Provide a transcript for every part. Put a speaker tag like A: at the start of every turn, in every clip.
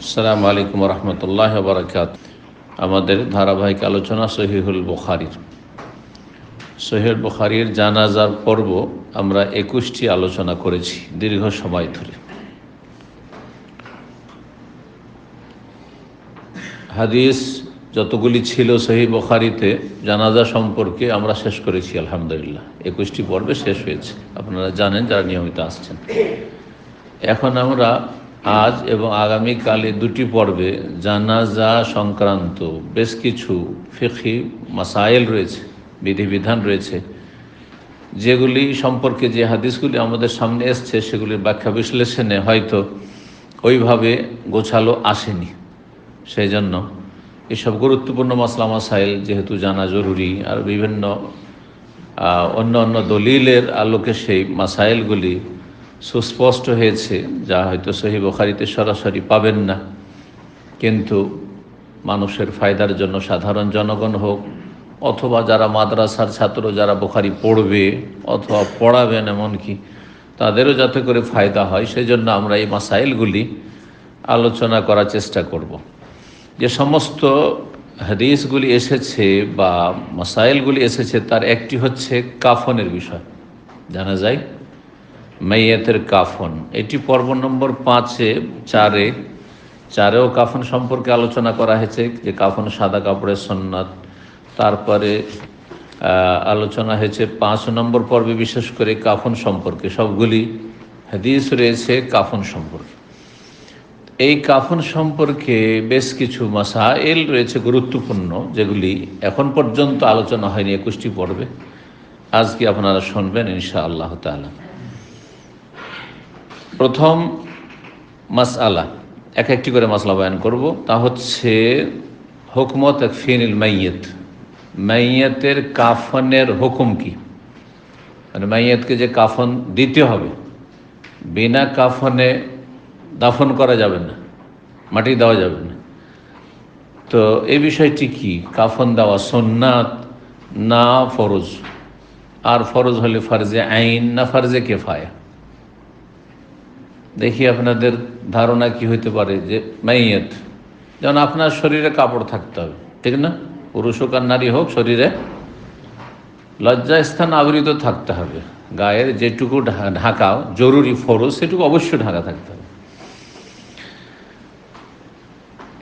A: আসসালামু আলাইকুম রহমতুল্লাহ বারাকাত। আমাদের ধারাবাহিক আলোচনা সহিহুল বুখারীর। সহিহুল বুখারীর জানাজার পর্ব আমরা 21টি আলোচনা করেছি দীর্ঘ সময় ধরে। হাদিস যতগুলি ছিল সহিহ বুখারীতে জানাজা সম্পর্কে আমরা শেষ করেছি আলহামদুলিল্লাহ। 21টি পর্বে শেষ হয়েছে, আপনারা জানেন যারা নিয়মিত আসছেন। এখন আমরা আজ এবং আগামীকালে দুটি পর্বে জানাজা সংক্রান্ত বেশ কিছু ফিকহি মাসাইল রয়েছে, বিধিবিধান রয়েছে, যেগুলি সম্পর্কে যে হাদিসগুলি আমাদের সামনে এসছে সেগুলির ব্যাখ্যা বিশ্লেষণে হয়তো ওইভাবে গোছালো আসেনি। সেই জন্য এসব গুরুত্বপূর্ণ মাসলা মাসাইল যেহেতু জানা জরুরি, আর বিভিন্ন অন্য অন্য দলিলের আলোকে সেই মাসাইলগুলি সুস্পষ্ট হয়েছে, যা হয়তো সহিহ বুখারীতে সরাসরি পাবেন না, কিন্তু মানুষের ফায়দার জন্য সাধারণ জনগণ হোক অথবা যারা মাদ্রাসার ছাত্র যারা বুখারী পড়বে অথবা পড়াবেন এমনকি তাদেরও যাতে করে ফায়দা হয়, সেই জন্য আমরা এই মাসাইলগুলি আলোচনা করার চেষ্টা করব। যে সমস্ত হাদিসগুলি এসেছে বা মাসাইলগুলি এসেছে তার একটি হচ্ছে কাফনের বিষয়। জানা যায় মাইয়াতের কাফন, এটি পর্ব নম্বর 4-এও কাফন সম্পর্কে আলোচনা করা হয়েছে, যে কাফন সাদা কাপড়ের সুন্নাত। তারপরে আলোচনা হয়েছে 5 নম্বর পর্বে বিশেষ করে কাফন সম্পর্কে, সবগুলি হাদিস রয়েছে কাফন সম্পর্কে। এই কাফন সম্পর্কে বেশ কিছু মাসাইল রয়েছে গুরুত্বপূর্ণ, যেগুলি এখন পর্যন্ত আলোচনা হয়নি 21টি পর্বে। আজকে আপনারা শুনবেন ইনশাআল্লাহ তাআলা। প্রথম মাসআলা, এক একটি করে মাসলা বয়ান করব, তা হচ্ছে হুকমত তাকফিনুল মাইয়িত। মাইয়িতের কাফনের হুকুম কি? মানে মাইয়িতকে যে কাফন দিতে হবে, বিনা কাফনে দাফন করা যাবে না, মাটি দেওয়া যাবে না। তো এই বিষয়টি কি? কাফন দেওয়া সুন্নাত না ফরজ? আর ফরজ হলে ফারজে আইন না ফারজে কিফায়া? দেখি আপনাদের ধারণা কি হইতে পারে। যে মাইয়াত, যেমন আপনার শরীরে কাপড় থাকতে হবে, ঠিক না? পুরুষ হোক আর নারী হোক, শরীরে লজ্জাস্থান আবৃত থাকতে হবে, গায়ের যেটুকু ঢাকা জরুরি ফরজ সেটুকু অবশ্যই ঢাকা থাকতে হবে।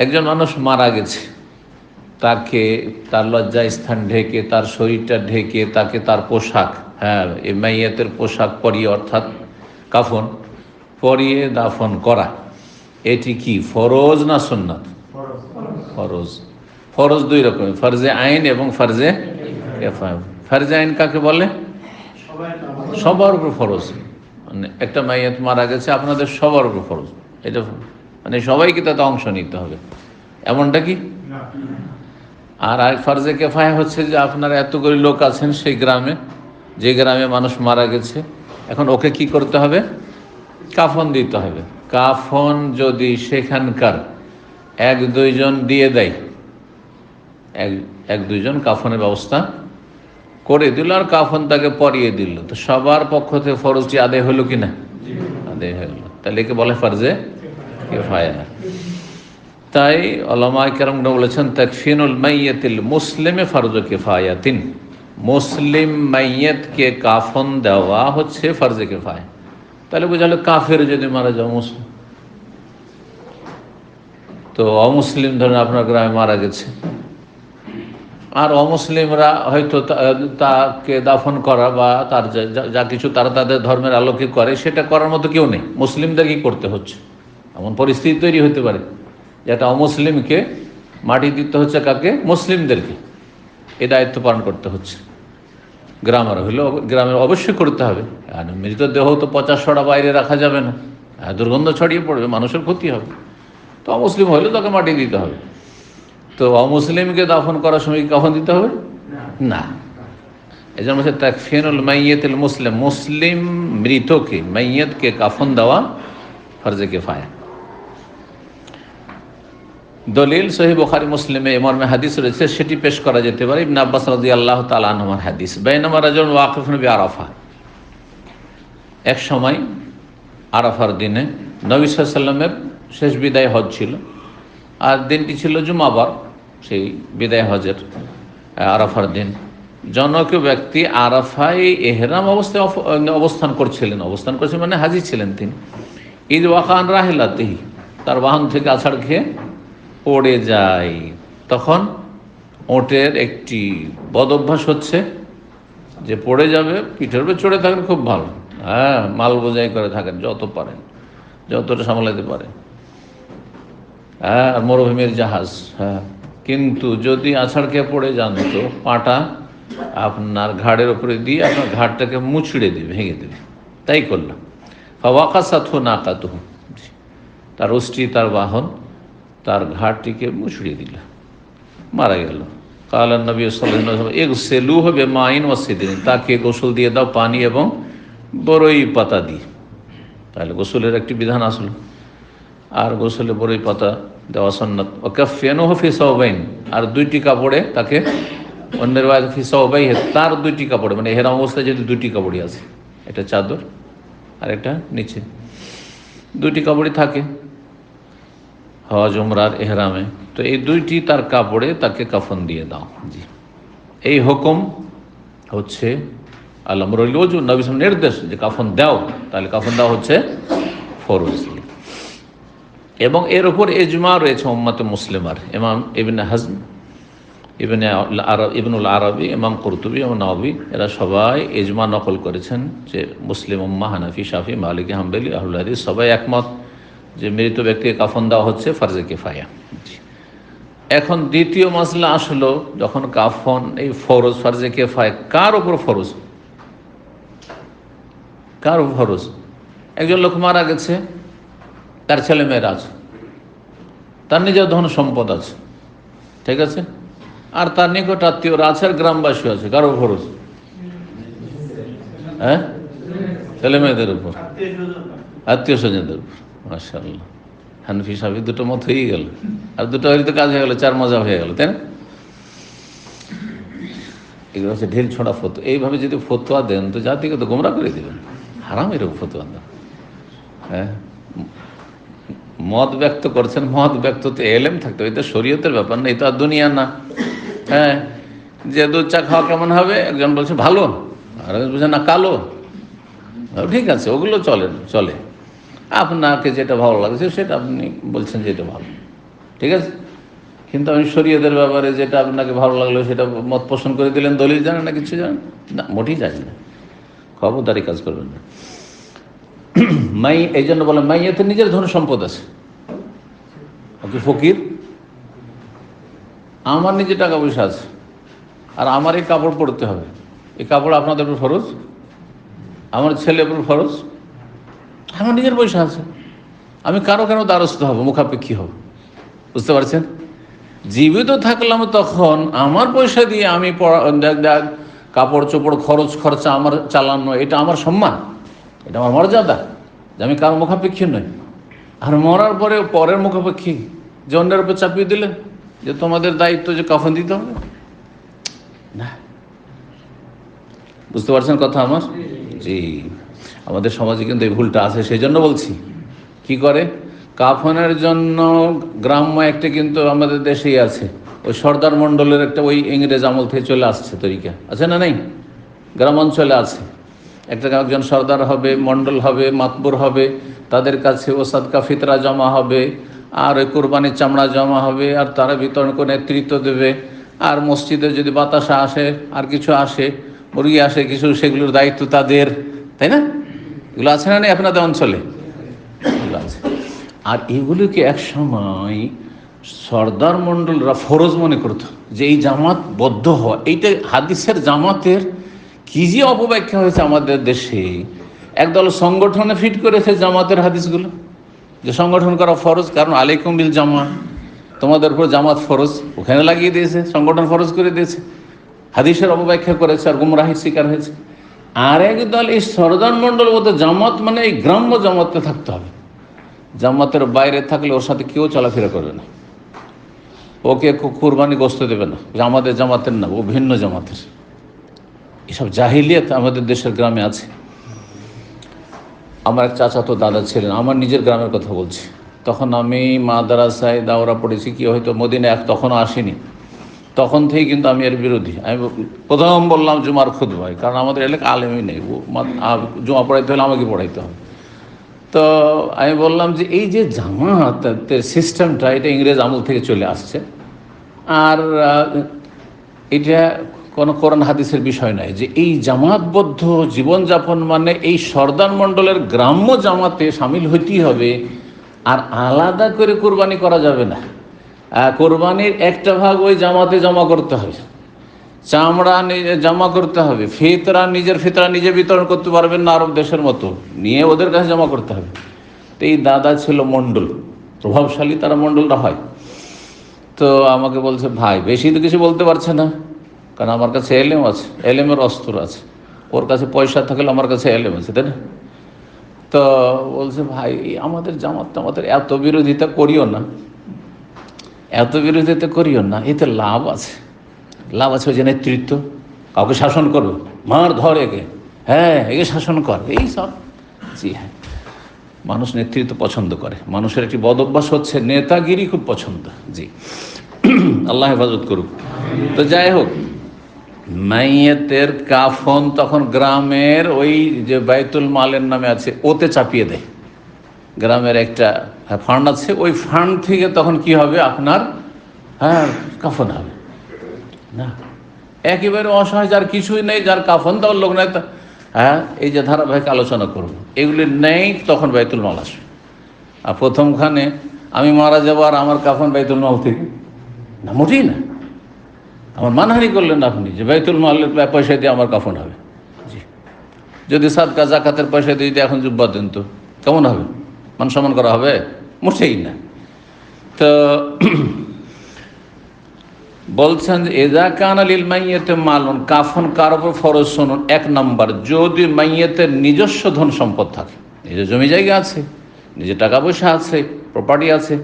A: একজন মানুষ মারা গেছে, তাকে তার লজ্জাস্থান ঢেকে, তার শরীরটা ঢেকে, তাকে তার পোশাক, এই মাইয়াতের পোশাক পরিয়ে, অর্থাৎ কাফন পরিয়ে দাফন করা, এটি কি ফরজ না সুন্নাত? ফরজ। ফরজ দুই রকমের, ফরজে আইন এবং ফরজে কিফায়া। ফরজে আইন কাকে বলে? সবার উপর ফরজ। মানে একটা মাইয়াত মারা গেছে, আপনাদের সবার উপর ফরজ, এটা মানে সবাইকে তাতে অংশ নিতে হবে, এমনটা কি? আর ফরজে কিফায়া হচ্ছে যে আপনারা এতগুলি লোক আছেন সেই গ্রামে, যে গ্রামে মানুষ মারা গেছে, এখন ওকে কি করতে হবে? কাফন দিতে হবে। কাফন যদি সেখানকার 1-2 জন দিয়ে দেয়, 1-2 জন কাফনের ব্যবস্থা করে দিল আর কাফন তাকে পরিয়ে দিল, তো সবার পক্ষ থেকে ফরজটি আদায় হলো কি না? আদায় হলো। তাহলে একে বলে ফরজে কিফায়া। তাই উলামা কেরামরা বলেছেন তাকফিনুল মাইয়াতিল মুসলিমে ফরজু কিফায়াতিন। মুসলিম মাইয়াতকে কাফন দেওয়া হচ্ছে ফরজে কিফায়া। তাহলে বোঝালো কাফের যদি মারা যাও, মুসলিম তো অমুসলিম ধরেন আপনার গ্রামে মারা গেছে, আর অমুসলিমরা হয়তো তাকে দাফন করা বা তার যা কিছু তারা তাদের ধর্মের আলোকে করে সেটা করার মতো কেউ নেই, মুসলিমদেরকেই করতে হচ্ছে। এমন পরিস্থিতি তৈরি হতে পারে যেটা অমুসলিমকে মাটি দিতে হচ্ছে, কাকে? মুসলিমদেরকে এই দায়িত্ব পালন করতে হচ্ছে। গ্রামের হইলেও গ্রামের অবশ্যই করতে হবে, আর মৃতদেহ তো পচা সরা বাইরে রাখা যাবে না, দুর্গন্ধ ছড়িয়ে পড়বে, মানুষের ক্ষতি হবে। তো অমুসলিম হইলে তাকে মাটি দিতে হবে। তো অমুসলিমকে দাফন করার সময় কাফন দিতে হবে না। এই জন্য হচ্ছে তাকফিনুল মাইয়াতিল মুসলিম, মুসলিম মৃতকে, মাইয়াতকে কাফন দেওয়া ফরজে কিফায়া। দলিল সহিহ বুখারী মুসলিমে মর্মে হাদিস রয়েছে, সেটি পেশ করা যেতে পারে। ইবনে আব্বাস রাদিয়াল্লাহু তাআলা আনহুর হাদিস, বাইনামা রাজুলুন ওয়াকিফুন বিআরাফা। এক সময় আরাফার দিনে নবী সাল্লাল্লাহু আলাইহি ওয়াসাল্লামের শেষ বিদায় হজ ছিল, আর দিনটি ছিল জুমাবার, সেই বিদায় হজের আরাফার দিন। জনৈক ব্যক্তি আরাফায় এহরাম অবস্থায় অবস্থান করছিলেন মানে হাজি ছিলেন তিনি। ঈদ ওয়াকান রাহেলাতেহি, তার বাহন থেকে আছাড় খেয়ে পড়ে যায়। তখন ওটের একটি বদ অভ্যাস হচ্ছে যে পড়ে যাবে, পিঠের উপরে চড়ে থাকেন খুব ভালো, হ্যাঁ, মাল বোঝাই করে থাকেন যত পারেন, যতটা সামলাতে পারে, হ্যাঁ, মরুভূমির জাহাজ, হ্যাঁ। কিন্তু যদি আছাড় খেয়ে পড়ে যান তো পাটা আপনার ঘাড়ের উপরে দিয়ে আপনার ঘাড়টাকে মুচড়ে দেবে, ভেঙে দেবে। তাই করলাম। ফাওয়াকাসাথু নাকাতুহু, তার অষ্টি, তার বাহন তার ঘাড়টিকে মুচড়িয়ে দিল, মারা গেল। কালান নবী সাল্লাল্লাহু আলাইহি ওয়াসাল্লাম ইগসিলুহু বিমাইন ওয়া সিদরিন, তাকে গোসল দিয়ে দাও পানি এবং বরই পাতা দিয়ে। তাহলে গোসলের একটি বিধান আসলো, আর গোসলে বরই পাতা দেওয়া সুন্নাত। ও কাফফানুহু ফি সাওবাইন, আর দুইটি কাপড়ে তাকে, অন্যের ওয়াজ ফি সাওবাই, তার দুইটি কাপড়ে, মানে এহরাম অবস্থায় যদি দুইটি কাপড়ই আছে, একটা চাদর আর একটা নিচে, দুইটি কাপড়ই থাকে হজ উমরার এহরামে, তো এই দুইটি তার কাপড়ে তাকে কাফন দিয়ে দাও। জি, এই হুকুম হচ্ছে আল্লাহ রইলজ নবী সাল্লাল্লাহু নির্দেশ যে কাফন দাও, তাহলে কাফন দেওয়া হচ্ছে ফরজ। এবং এর উপর এজমা রয়েছে উম্মতে মুসলিমার। ইমাম ইবনে হাজম, ইবনুল আরবি, ইমাম কুরতুবী এবং নওয়াবী, এরা সবাই এজমা নকল করেছেন যে মুসলিম উম্মাহ, হানাফি, শাফি, মালিকি, হাম্বলি, আহলুল হাদিস সবাই একমত যে মৃত ব্যক্তিকে কাফন দেওয়া হচ্ছে ফারজে কিফায়া। এখন দ্বিতীয় মাসলা আসলো, যখন কাফন এই ফরজ, ফারজে কিফায়া কার উপর ফরজ, কার উপর ফরজ? একজন লোক মারা গেছে, তার ছেলে মেয়েরা আছে, তার নিজের ধন সম্পদ আছে, ঠিক আছে, আর তার নিকট আত্মীয়রা আছে, আর গ্রামবাসী আছে, কারো ফরজ? হ্যাঁ, ছেলে মেয়েদের উপর, আত্মীয় স্বজনদের উপর। মাশাআল্লাহ, হানফি সাহেব দুটো মত হয়ে গেল, আর দুটো হয়তো কাজ হয়ে গেল, চার মজা হয়ে গেল, তাই না? এগুলো হচ্ছে ঢিল ছোড়া ফতোয়া। এইভাবে যদি ফতোয়া দেন তো জাতিকে তো গোমরা করে দেবেন, হারাম এরকম ফতোয়া দেন। হ্যাঁ, মত ব্যক্ত করছেন, মত ব্যক্ত তো এলেম থাকতে হবে, এটা শরীয়তের ব্যাপার না, এটা আর দুনিয়া না। হ্যাঁ, যে দুধ চা খাওয়া কেমন হবে, একজন বলছে ভালো, আর একজন বলছে না কালো, ঠিক আছে, ওগুলো চলে, আপনাকে যেটা ভালো লাগছে সেটা আপনি বলছেন যে এটা ভালো, ঠিক আছে। কিন্তু আমি শরীয়তের ব্যাপারে যেটা আপনাকে ভালো লাগলো সেটা মত পোষণ করে দিলেন, দলিল জানেন না, কিছু জানেন না, মোটেই জানেন না, খবরদারি কাজ করবেন না। এই জন্য বলে মাইয়াতে নিজের ধন সম্পদ আছে, ওকে ফকির, আমার নিজে টাকা পয়সা আছে, আর আমার এই কাপড় পরতে হবে, এই কাপড় আপনাদের উপর ফরজ, আমার ছেলের উপর ফরজ, আমার নিজের পয়সা আছে, আমি কারো কেন দ্বারস্থ হব, মুখাপেক্ষী হব? বুঝতে পারছেন? জীবিত থাকলাম তখন আমার পয়সা দিয়ে আমি কাপড় চোপড় খরচা আমার চালানো, এটা আমার সম্মান, এটা আমার মর্যাদা, যে আমি কারো মুখাপেক্ষী নই। আর মরার পরে পরের মুখাপেক্ষী জন্যের উপর চাপিয়ে দিলেন যে তোমাদের দায়িত্ব যে কাফন দিতে হবে না। বুঝতে পারছেন কথা আমার? জি, আমাদের সমাজে কিন্তু এই ভুলটা আছে, সেই জন্য বলছি। কি করে কাফনের জন্য গ্রাম্য একটা কিন্তু আমাদের দেশেই আছে, ওই সর্দার মণ্ডলের একটা, ওই ইংরেজ আমল থেকে চলে আসছে তরিকা, আছে না নেই? গ্রাম অঞ্চলে আছে, একজন সর্দার হবে, মণ্ডল হবে, মাতবর হবে, তাদের কাছে ও সাদকা ফিতরা জমা হবে, আর ওই কোরবানির চামড়া জমা হবে, আর তারা বিতরণ করে নেতৃত্ব দেবে। আর মসজিদে যদি বাতাসা আসে, আর কিছু আসে, মুরগি আসে কিছু, সেগুলোর দায়িত্ব তাদের, তাই না? এগুলো আছে না নেই আপনাদের অঞ্চলে? এগুলো আছে। আর এগুলোকে এক সময় সর্দার মণ্ডলরা ফরজ মনে করত, যে এই জামাত বদ্ধ হওয়া, এইটা হাদিসের জামাতের কি যে অপব্যাখ্যা হয়েছে আমাদের দেশে। একদল সংগঠনে ফিট করেছে জামাতের হাদিসগুলো, যে সংগঠন করা ফরজ, কারণ আলাইকুম বিল জামা, তোমাদের উপর জামাত ফরজ, ওখানে লাগিয়ে দিয়েছে, সংগঠন ফরজ করে দিয়েছে, হাদিসের অপব্যাখ্যা করেছে, আর গুমরাহির শিকার হয়েছে। আর একদল এই সর্দার মণ্ডল বলতে জামাত মানে এই গ্রাম্য জামাতে থাকতে হবে, জামাতের বাইরে থাকলে ওর সাথে কেউ চলাফেরা করবে না, ওকে কুরবানি গোস্ত দেবে না, আমাদের জামাতের না, ও ভিন্ন জামাতের। এসব জাহিলিয়াত আমাদের দেশের গ্রামে আছে। আমার এক চাচাতো দাদা ছিলেন, আমার নিজের গ্রামের কথা বলছি, তখন আমি মাদ্রাসায় দাওরা পড়েছি, কি হয়তো মদিনায় তখনও আসেনি, তখন থেকেই কিন্তু আমি এর বিরোধী। আমি প্রথম বললাম জুমার খুতবায়, কারণ আমাদের এলাকা আলেমই নেই, জুমা পড়াইতে হলে আমাকে পড়াইতে হবে। তো আমি বললাম যে এই যে জামাতের সিস্টেমটা, এটা ইংরেজ আমল থেকে চলে আসছে, আর এটা কোনো কোরআন হাদিসের বিষয় নয় যে এই জামাতবদ্ধ জীবনযাপন মানে এই সর্দার মণ্ডলের গ্রাম্য জামাতে সামিল হইতেই হবে, আর আলাদা করে কোরবানি করা যাবে না। কোরবানির একটা ভাগ ওই জামাতে জমা করতে হবে, চামড়া নিজে জমা করতে হবে, ফিতরা নিজের ফিতরা নিজে বিতরণ করতে পারবেন না আরব দেশের মতো, নিয়ে ওদের কাছে জমা করতে হবে। তো এই দাদা ছিল মণ্ডল, প্রভাবশালী তারা মণ্ডলরা হয়। তো আমাকে বলছে, ভাই বেশি তো কিছু বলতে পারছে না, কারণ আমার কাছে এলেম আছে, এলেমের অস্ত্র আছে, ওর কাছে পয়সা থাকলে আমার কাছে এলেম আছে, তাই না? তো বলছে, ভাই আমাদের জামাত আমাদের এত বিরোধিতা করিও না, এত বিরোধিতা করিও না, এতে লাভ আছে। লাভ আছে ওই যে নেতৃত্ব, কাউকে শাসন করবে, মার ধর একে, হ্যাঁ একে শাসন কর, এই সব। জি হ্যাঁ, মানুষ নেতৃত্ব পছন্দ করে, মানুষের একটি বদ অভ্যাস হচ্ছে নেতাগিরি খুব পছন্দ। জি, আল্লাহ হেফাজত করুক। তো যাই হোক, মাইয়েতের কাফন তখন গ্রামের ওই যে বাইতুল মালের নামে আছে ওতে চাপিয়ে দেয়। গ্রামের একটা ফান্ড আছে, ওই ফান্ড থেকে তখন কি হবে আপনার, হ্যাঁ কাফন হবে না। একেবারে অসহায়, যার কিছুই নেই, যার কাফন দেওয়ার লোক নেই, হ্যাঁ এই যে ধারাবাহিক আলোচনা করব, এগুলি নেই, তখন বাইতুল মাল আসবে। আর প্রথমখানে আমি মারা যাবো আর আমার কাফন বাইতুল মাল থেকে না, মোটেই না। আমার মানহানি করলেন আপনি যে বাইতুল মালের পয়সা দিয়ে আমার কাফন হবে। জি, যদি সাদকা জাকাতের পয়সা দিয়ে যদি এখন জুব্বা দেন তো কেমন হবে? মান সম্মান করা হবে? মোটেই না। তো বলছেন যে এজা কানা লিল মাইয়াতে মালুন, কাফন কার উপর ফরজ শুনুন। এক নাম্বার, যদি মাইয়াতের নিজস্ব ধন সম্পদ থাকে, নিজের জমি জায়গা আছে, নিজের টাকা পয়সা আছে, প্রপার্টি আছে,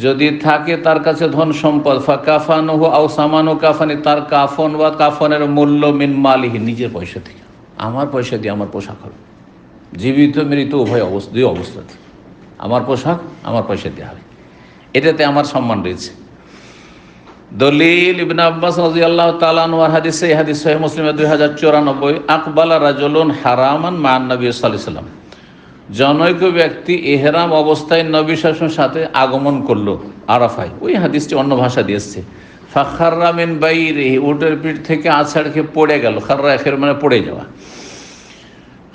A: যদি থাকে তার কাছে ধন সম্পদ, ফাকাফানহু আও সামানু কাফানি, তার কাফন বা কাফনের মূল্য মিন মালিহি, নিজের পয়সা থেকে, আমার পয়সা দিয়ে আমার পোশাক হবে, জীবিত মৃত উভয় অবস্থা, দুই অবস্থাতে আমার পোশাক আমার পয়সা দেওয়া হবে, এটাতে আমার সম্মান রয়েছে। দলিল ইবনে আব্বাস রাদিয়াল্লাহু তাআলা আনহুর হাদিসে, এই হাদিস সহিহ মুসলিমে 2094, আকবালা রাজুলুন হারামান মা নবী সাল্লাল্লাহু আলাইহি ওয়াসাল্লাম, জনৈক ব্যক্তি ইহরাম অবস্থায় নবী সাল্লাল্লাহু সাথে আগমন করলো আরাফায়। ওই হাদিসটি অন্য ভাষা দিয়ে এসছে। ফাখাররা মিন বাইরিহি, উটের পিঠ থেকে আছাড় খেয়ে পড়ে গেল। খাররা খের মানে পড়ে যাওয়া,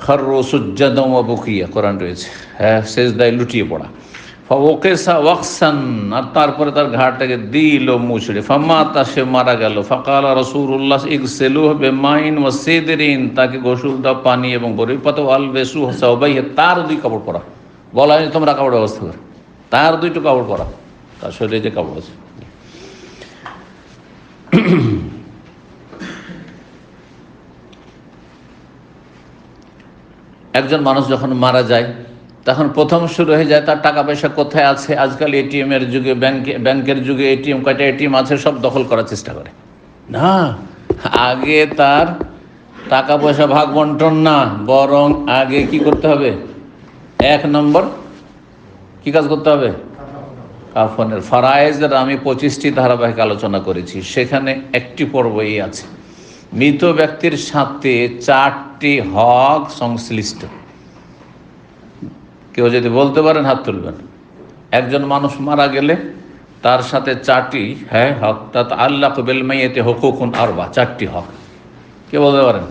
A: খাররু সুজ্জাদাম ওয়া বুকিয়া, কোরআন রয়েছে, হ্যাঁ সেজদায় লুটিয়ে পড়া। ফাওয়াকিসা ওয়াকসান, আর তারপরে তার ঘাড়টাকে দিল মুচড়ে। ফামাতা, সে মারা গেল। ফাকালা রাসূলুল্লাহ ইগসিলুহু বিমাইন ওয়া সিদরিন, তাকে গোসল দাও পানি এবং বরফ পাতা, আলবেসু সাওবাইহি, তার দুই কাপড় পরা, বলা হয়নি তোমরা কাপড় ব্যবস্থা করো, তার দুইটো কাপড় পরা, তার শরীরে যে কাপড় আছে। একজন মানুষ যখন মারা যায় তখন প্রথম শুরু হয়ে যায় তার টাকা পয়সা কোথায় আছে। আজকাল এটিএমের যুগে, ব্যাংকের যুগে এটিএম, কয়টা এটিএম আছে সব দখল করার চেষ্টা করে। না, আগে তার টাকা পয়সা ভাগ বন্টন না, বরং আগে কি করতে হবে, এক নম্বর কি কাজ করতে হবে, কাফনের ফারায়েজের আমি 25টি ধারাবাহিক আলোচনা করেছি, সেখানে একটি পর্বই আছে মৃত ব্যক্তির সাথে 4টি হক সংশ্লিষ্ট। কেউ যদি বলতে পারেন হাত তুলবেন। একজন মানুষ মারা গেলে তার সাথে 4টি হক, তাত আল্লাহ বিল মাইয়িতি হুকুকুন আরবা, 4টি হক। কে বলতে পারেন?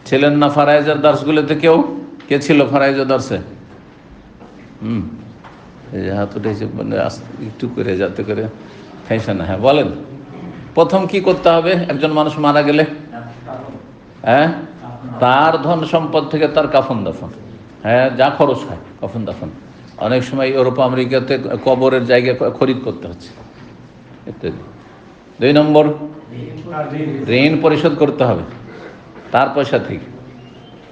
A: ছিলেন না ফারায়েজের দার্সগুলোতে কেউ? কে ছিল ফারায়েজের দার্সে? হাত উঠেছে, একটু করে যাতে করে খাইছে না। হ্যাঁ বলেন, প্রথম কি করতে হবে একজন মানুষ মারা গেলে? হ্যাঁ, তার ধন সম্পদ থেকে তার কাফন দাফন, হ্যাঁ যা খরচ হয় কাফন দাফন। অনেক সময় ইউরোপ আমেরিকাতে কবরের জায়গা খরিদ করতে হচ্ছে ইত্যাদি। 2 নম্বর, ঋণ পরিশোধ করতে হবে তার পয়সা থেকে।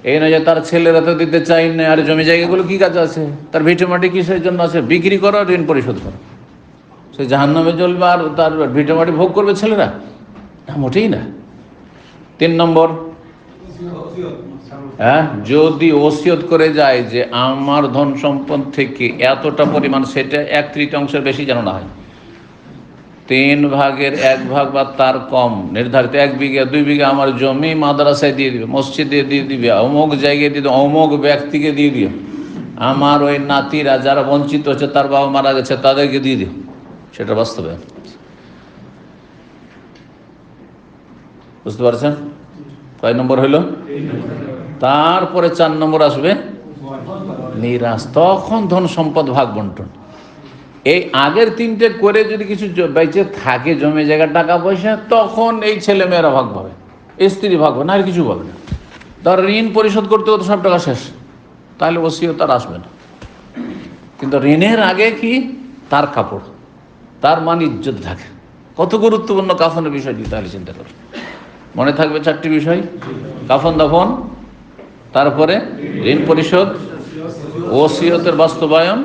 A: এই নয় যে তার ছেলেরা তো দিতে চাই না, আর জমি জায়গাগুলো কি কাজ আছে, তার ভিটে মাটি কিসের জন্য আছে, বিক্রি করো, ঋণ পরিশোধ করো, সে জাহান্নামে জ্বলবে আর তার ভিটে মাটি ভোগ করবে ছেলেরা? না, মোটেই না। 3 নম্বর, হ্যাঁ, যদি ওসিয়ত করে যায় যে আমার ধন সম্পদ থেকে এতটা পরিমাণ, সেটা 1/3 বেশি যেন না হয়, 1/3 বা তার কম নির্ধারিত, 1 বিঘা 2 বিঘা আমার জমি মাদ্রাসায় দিয়ে দিবে, মসজিদে দিয়ে দিবে, অমুক জায়গায় দিয়ে দিবে, অমুক ব্যক্তিকে দিয়ে দিও, আমার ওই নাতিরা যারা বঞ্চিত হচ্ছে, তার বাবা মারা গেছে, তাদেরকে দিয়ে দিও, সেটা বাস্তবে। বুঝতে পারছেন? কয় নম্বর হইল? তারপরে 4 নম্বর আসবে মিরাস, তখন ধন সম্পদ ভাগ বন্টন। এই আগের 3টে করে যদি কিছু বেঁচে থাকে, জমি জায়গা টাকা পয়সা, তখন এই ছেলে মেয়েরা ভাগ পাবে, স্ত্রী ভাগ পাবে না, আর কিছু পাবে না। তার ঋণ পরিশোধ করতে করতে সব টাকা শেষ, তাহলে ওসিয়ত আর আসবে না। কিন্তু ঋণের আগে কি তার কাপড়, তার মান ইজ্জত থাকে। কত গুরুত্বপূর্ণ কাফনের বিষয়টি, তাহলে চিন্তা করুন। মনে থাকবে 4টি বিষয়: কাফন দাফন, তারপরে ঋণ পরিশোধ, ওসিয়তের বাস্তবায়ন,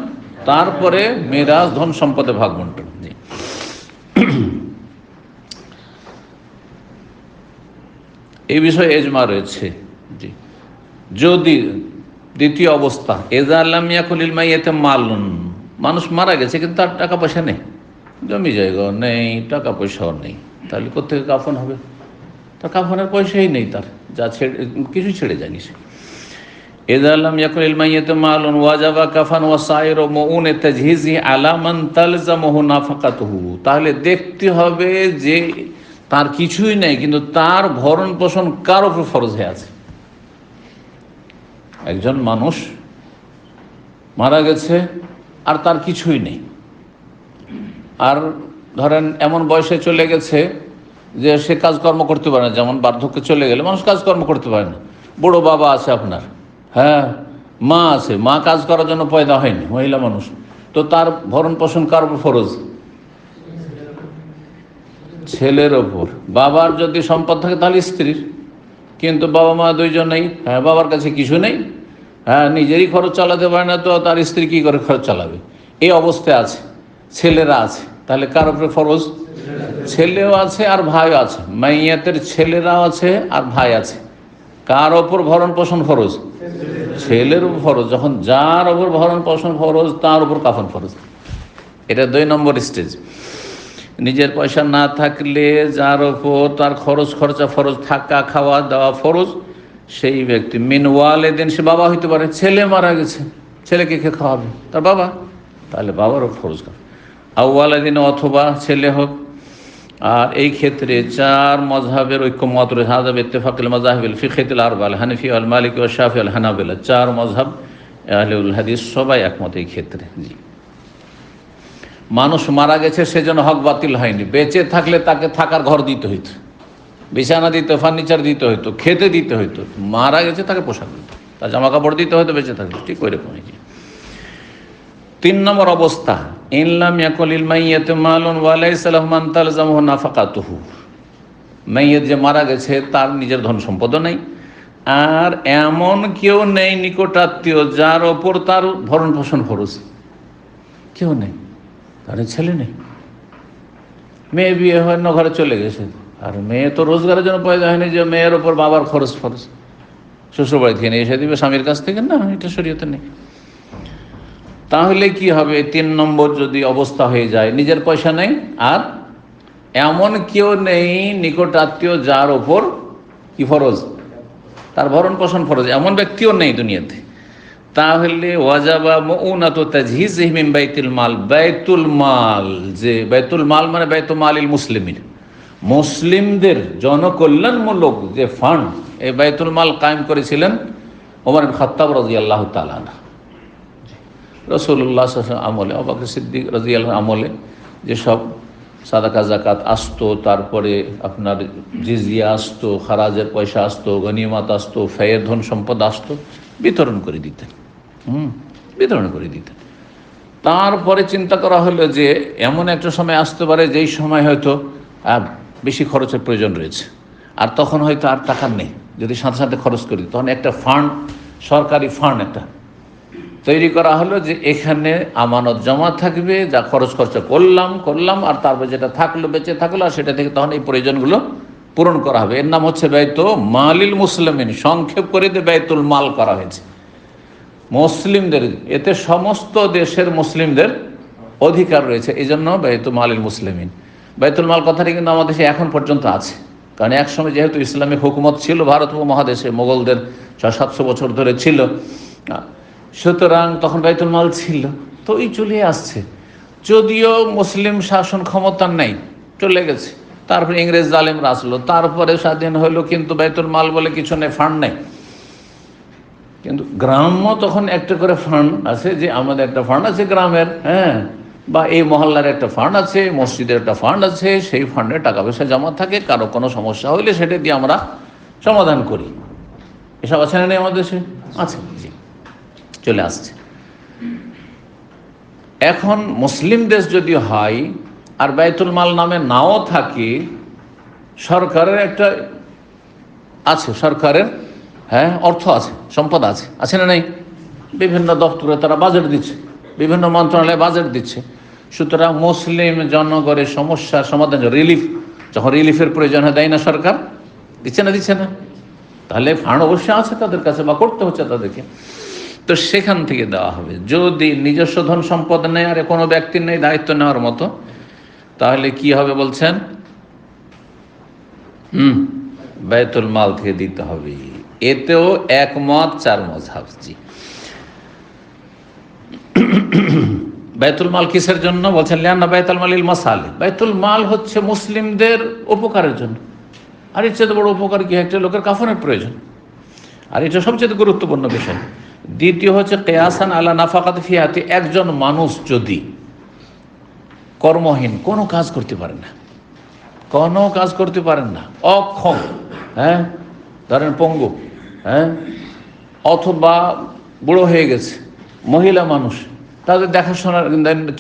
A: তারপরে মিরাস, ধন সম্পদে ভাগ বন্টন। জি, এই বিষয়ে এজমা রয়েছে। জি, যদি দ্বিতীয় অবস্থা, এজা লাম ইয়াকুলিল মাইয়াতে মালুন, মানুষ মারা গেছে কিন্তু তার টাকা পয়সা নেই, জমি জায়গাও নেই, টাকা পয়সাও নেই, তাহলে কোত্থেকে কাফন হবে? তার কাফনের পয়সাই নেই, তার যা ছেড়ে, কিছু ছেড়ে যায়নি সে। ইযা লাম ইয়াকুল মাইয়াতু মালুন ওয়াজাবা কাফান ওয়া সাইরু মুউনে তাজহিজি আলা মান তালজামুহু নাফাকাতুহু, তাহলে দেখতে হবে যে তার কিছুই নেই কিন্তু তার ভরণ পোষণ কার উপর ফরজ হয়ে আছে। একজন মানুষ মারা গেছে আর তার কিছুই নেই, আর ধরেন এমন বয়সে চলে গেছে যে সে কাজকর্ম করতে পারে না, যেমন বার্ধক্যে চলে গেলে মানুষ কাজকর্ম করতে পারে না। বুড়ো বাবা আছে আপনার, হ্যাঁ, মা আছে, মা কাজ করার জন্য পয়দা হয়নি, মহিলা মানুষ, তো তার ভরণ পোষণ কার উপর ফরজ? ছেলের ওপর। বাবার যদি সম্পদ থাকে তাহলে স্ত্রীর, কিন্তু বাবা মা দুইজনেই, হ্যাঁ, বাবার কাছে কিছু নেই, হ্যাঁ, নিজেরই খরচ চালাতে পারে না, তো তার স্ত্রী কী করে খরচ চালাবে? এই অবস্থায় আছে, ছেলেরা আছে, তাহলে কার উপরে ফরজ? ছেলেও আছে আর ভাইও আছে, মাইয়াতের ছেলেরাও আছে আর ভাই আছে। কার ওপর ভরণ পোষণ ফরজ? ছেলের উপর ফরজ। যখন যার ওপর ভরণ পোষণ ফরজ, তার উপর কাফন ফরজ। এটা 2 নম্বর স্টেজ। নিজের পয়সা না থাকলে যার ওপর তার খরচ খরচা ফরজ, থাকা খাওয়া দাওয়া ফরজ, সেই ব্যক্তি মিন ওয়ালিদিন, সে বাবা হইতে পারে, ছেলে মারা গেছে, ছেলেকে কে খাওয়াবে? তার বাবা, তাহলে বাবার ওপর ফরজ কাফন। আউওয়ালিদিন, অথবা ছেলে হোক। আর এই ক্ষেত্রে 4 মযহাবের ঐক্যমত রয়েছে। হাযা বিত্তেফাকিল মাযাহিবিল ফিকহিল আরবা, আল হানাফি ওয়াল মালিকি ওয়াল শাফিঈ ওয়াল হানাবিলা, 4 মযহাব আহলুল হাদিস সবাই একমত এই ক্ষেত্রে। জি, মানুষ মারা গেছে সেজন্য হক বাতিল হয়নি, বেঁচে থাকলে তাকে থাকার ঘর দিতে হইতো, বিছানা দিতে, ফার্নিচার দিতে হইতো, খেতে দিতে হইতো। মারা গেছে তাকে পোশাক দিত, তার জামা কাপড় দিতে হইতো, বেঁচে থাকলে ঠিক ওই রকম। 3 নম্বর অবস্থা, ইন লাম ইয়াকুলিল মাইয়াতু মালুন ওয়া লাইসা লাহু মান তালজামুহু নাফাকাতুহু, মাইয়াত যে মারা গেছে তার নিজের ধন সম্পদও নেই, আর এমন কেউ নেই নিকটাত্মীয় যার ওপর তার ভরণ পোষণ ফরজ, কেউ নেই, তার ছেলে নেই, মেয়ে বিয়ে হয়, অন্য ঘরে চলে গেছে, আর মেয়ে তো রোজগারের জন্য পয়দা হয়নি যে মেয়ের ওপর বাবার খরচ ফরজ, শ্বশুরবাড়ি থেকে নিয়ে এসে দিবে স্বামীর কাছ থেকে, না, এটা শরীয়তে নেই। তাহলে কি হবে? 3 নম্বর যদি অবস্থা হয়ে যায়, নিজের পয়সা নেই আর এমন কেউ নেই নিকট আত্মীয় যার ওপর কি ফরজ, তার ভরণ পোষণ ফরজ, এমন ব্যক্তিও নেই দুনিয়াতে, তাহলে ওয়াজাবা মুউনাতু তাজহিজিহি মিন বাইতুল মাল, বাইতুল মাল, যে বাইতুল মাল মানে বাইতুল মালিল মুসলিমিন, মুসলিমদের জনকল্যাণমূলক যে ফান্ড, এই বাইতুল মাল কায়েম করেছিলেন ওমর ইবনে খাত্তাব রাদিয়াল্লাহু তাআলা আনহু। রাসূলুল্লাহ সাল্লাল্লাহু আলাইহি ওয়াসাল্লাম আমলে, আবু বকর সিদ্দিক রাদিয়াল্লাহু আমলে যেসব সাদাকা জাকাত আসতো, তারপরে আপনার জিজিয়া আসতো, খারাজের পয়সা আসতো, গনিমত আসতো, ফেয়ের ধন সম্পদ আসতো, বিতরণ করে দিতেন, বিতরণ করে দিতেন। তারপরে চিন্তা করা হলো যে এমন একটা সময় আসতে পারে যেই সময় হয়তো বেশি খরচের প্রয়োজন রয়েছে, আর তখন হয়তো আর টাকা নেই, যদি সাথে সাথে খরচ করি, তখন একটা ফান্ড, সরকারি ফান্ড একটা তৈরি করা হলো যে এখানে আমানত জমা থাকবে, যা খরচ খরচা করলাম, আর তারপর যেটা থাকলো বেঁচে থাকলো, আর সেটা থেকে তখন এই প্রয়োজনগুলো পূরণ করা হবে। এর নাম হচ্ছে বাইতুল মালিল মুসলিমিন, সংক্ষেপ করে দিয়ে বাইতুল মাল করা হয়েছে। মুসলিমদের, এতে সমস্ত দেশের মুসলিমদের অধিকার রয়েছে, এই জন্য বাইতুল মালিল মুসলিমিন। বাইতুল মাল কথাটি কিন্তু আমাদের দেশে এখন পর্যন্ত আছে, কারণ একসময় যেহেতু ইসলামিক হুকুমত ছিল ভারত উপমহাদেশে, মোগলদের 600-700 বছর ধরে ছিল, সুতরাং তখন বাইতুল মাল ছিল, তো এই চলে আসছে। যদিও মুসলিম শাসন ক্ষমতার নেই, চলে গেছে, তারপরে ইংরেজ জালেমরা আসলো, তারপরে স্বাধীন হইলো, কিন্তু বাইতুল মাল বলে কিছু নেই, ফান্ড নেই। কিন্তু গ্রাম্য তখন একটা করে ফান্ড আছে, যে আমাদের একটা ফান্ড আছে গ্রামের, হ্যাঁ, বা এই মহল্লার একটা ফান্ড আছে, মসজিদের একটা ফান্ড আছে, সেই ফান্ডে টাকা পয়সা জমা থাকে, কারো কোনো সমস্যা হইলে সেটা দিয়ে আমরা সমাধান করি। এসব আছে না নেই আমাদের দেশে? আছে, জি, চলে আসছে। এখন মুসলিম দেশ যদি হয় আর বাইতুল মাল নামে নাও থাকে, সরকারের একটা আছে, সরকারের হ্যাঁ অর্থ আছে, সম্পদ আছে, আছে না নাই? বিভিন্ন দপ্তরে তারা বাজেট দিচ্ছে, বিভিন্ন মন্ত্রণালয়ে বাজেট দিচ্ছে। সুতরাং মুসলিম জনগণের সমস্যার সমাধান, রিলিফ, যখন রিলিফের প্রয়োজন হয়, দেয় না সরকার? দিচ্ছে না, দিচ্ছে না? তাহলে ফান্ড অবশ্যই আছে তাদের কাছে, বা করতে হচ্ছে তাদেরকে, তো সেখান থেকে দেওয়া হবে। যদি নিজস্ব ধন সম্পদ নেই আর কোনো ব্যক্তির নেই দায়িত্ব নেওয়ার মতো, তাহলে কি হবে বলছেন? বাইতুল মাল থেকে দিতে হবে। এতেও একমত 4 মাযহাব। জি, বাইতুল মাল কিসের জন্য বলছেন? লিআন্না বাইতুল মালিল মাসালিহ, বাইতুল মাল হচ্ছে মুসলিমদের উপকারের জন্য। আর এর চেয়ে বড় উপকার কি? একটা লোকের কাফনের প্রয়োজন, আর এটা সবচেয়ে গুরুত্বপূর্ণ বিষয়। দ্বিতীয় হচ্ছে কিয়াসান আলা নাফাকাত ফি হায়াতি, একজন মানুষ যদি কর্মহীন, কোনো কাজ করতে পারেন না, কোনো কাজ করতে পারেন না, অক্ষম, হ্যাঁ, ধরেন পঙ্গু, হ্যাঁ, অথবা বুড়ো হয়ে গেছে, মহিলা মানুষ, তাদের দেখাশোনার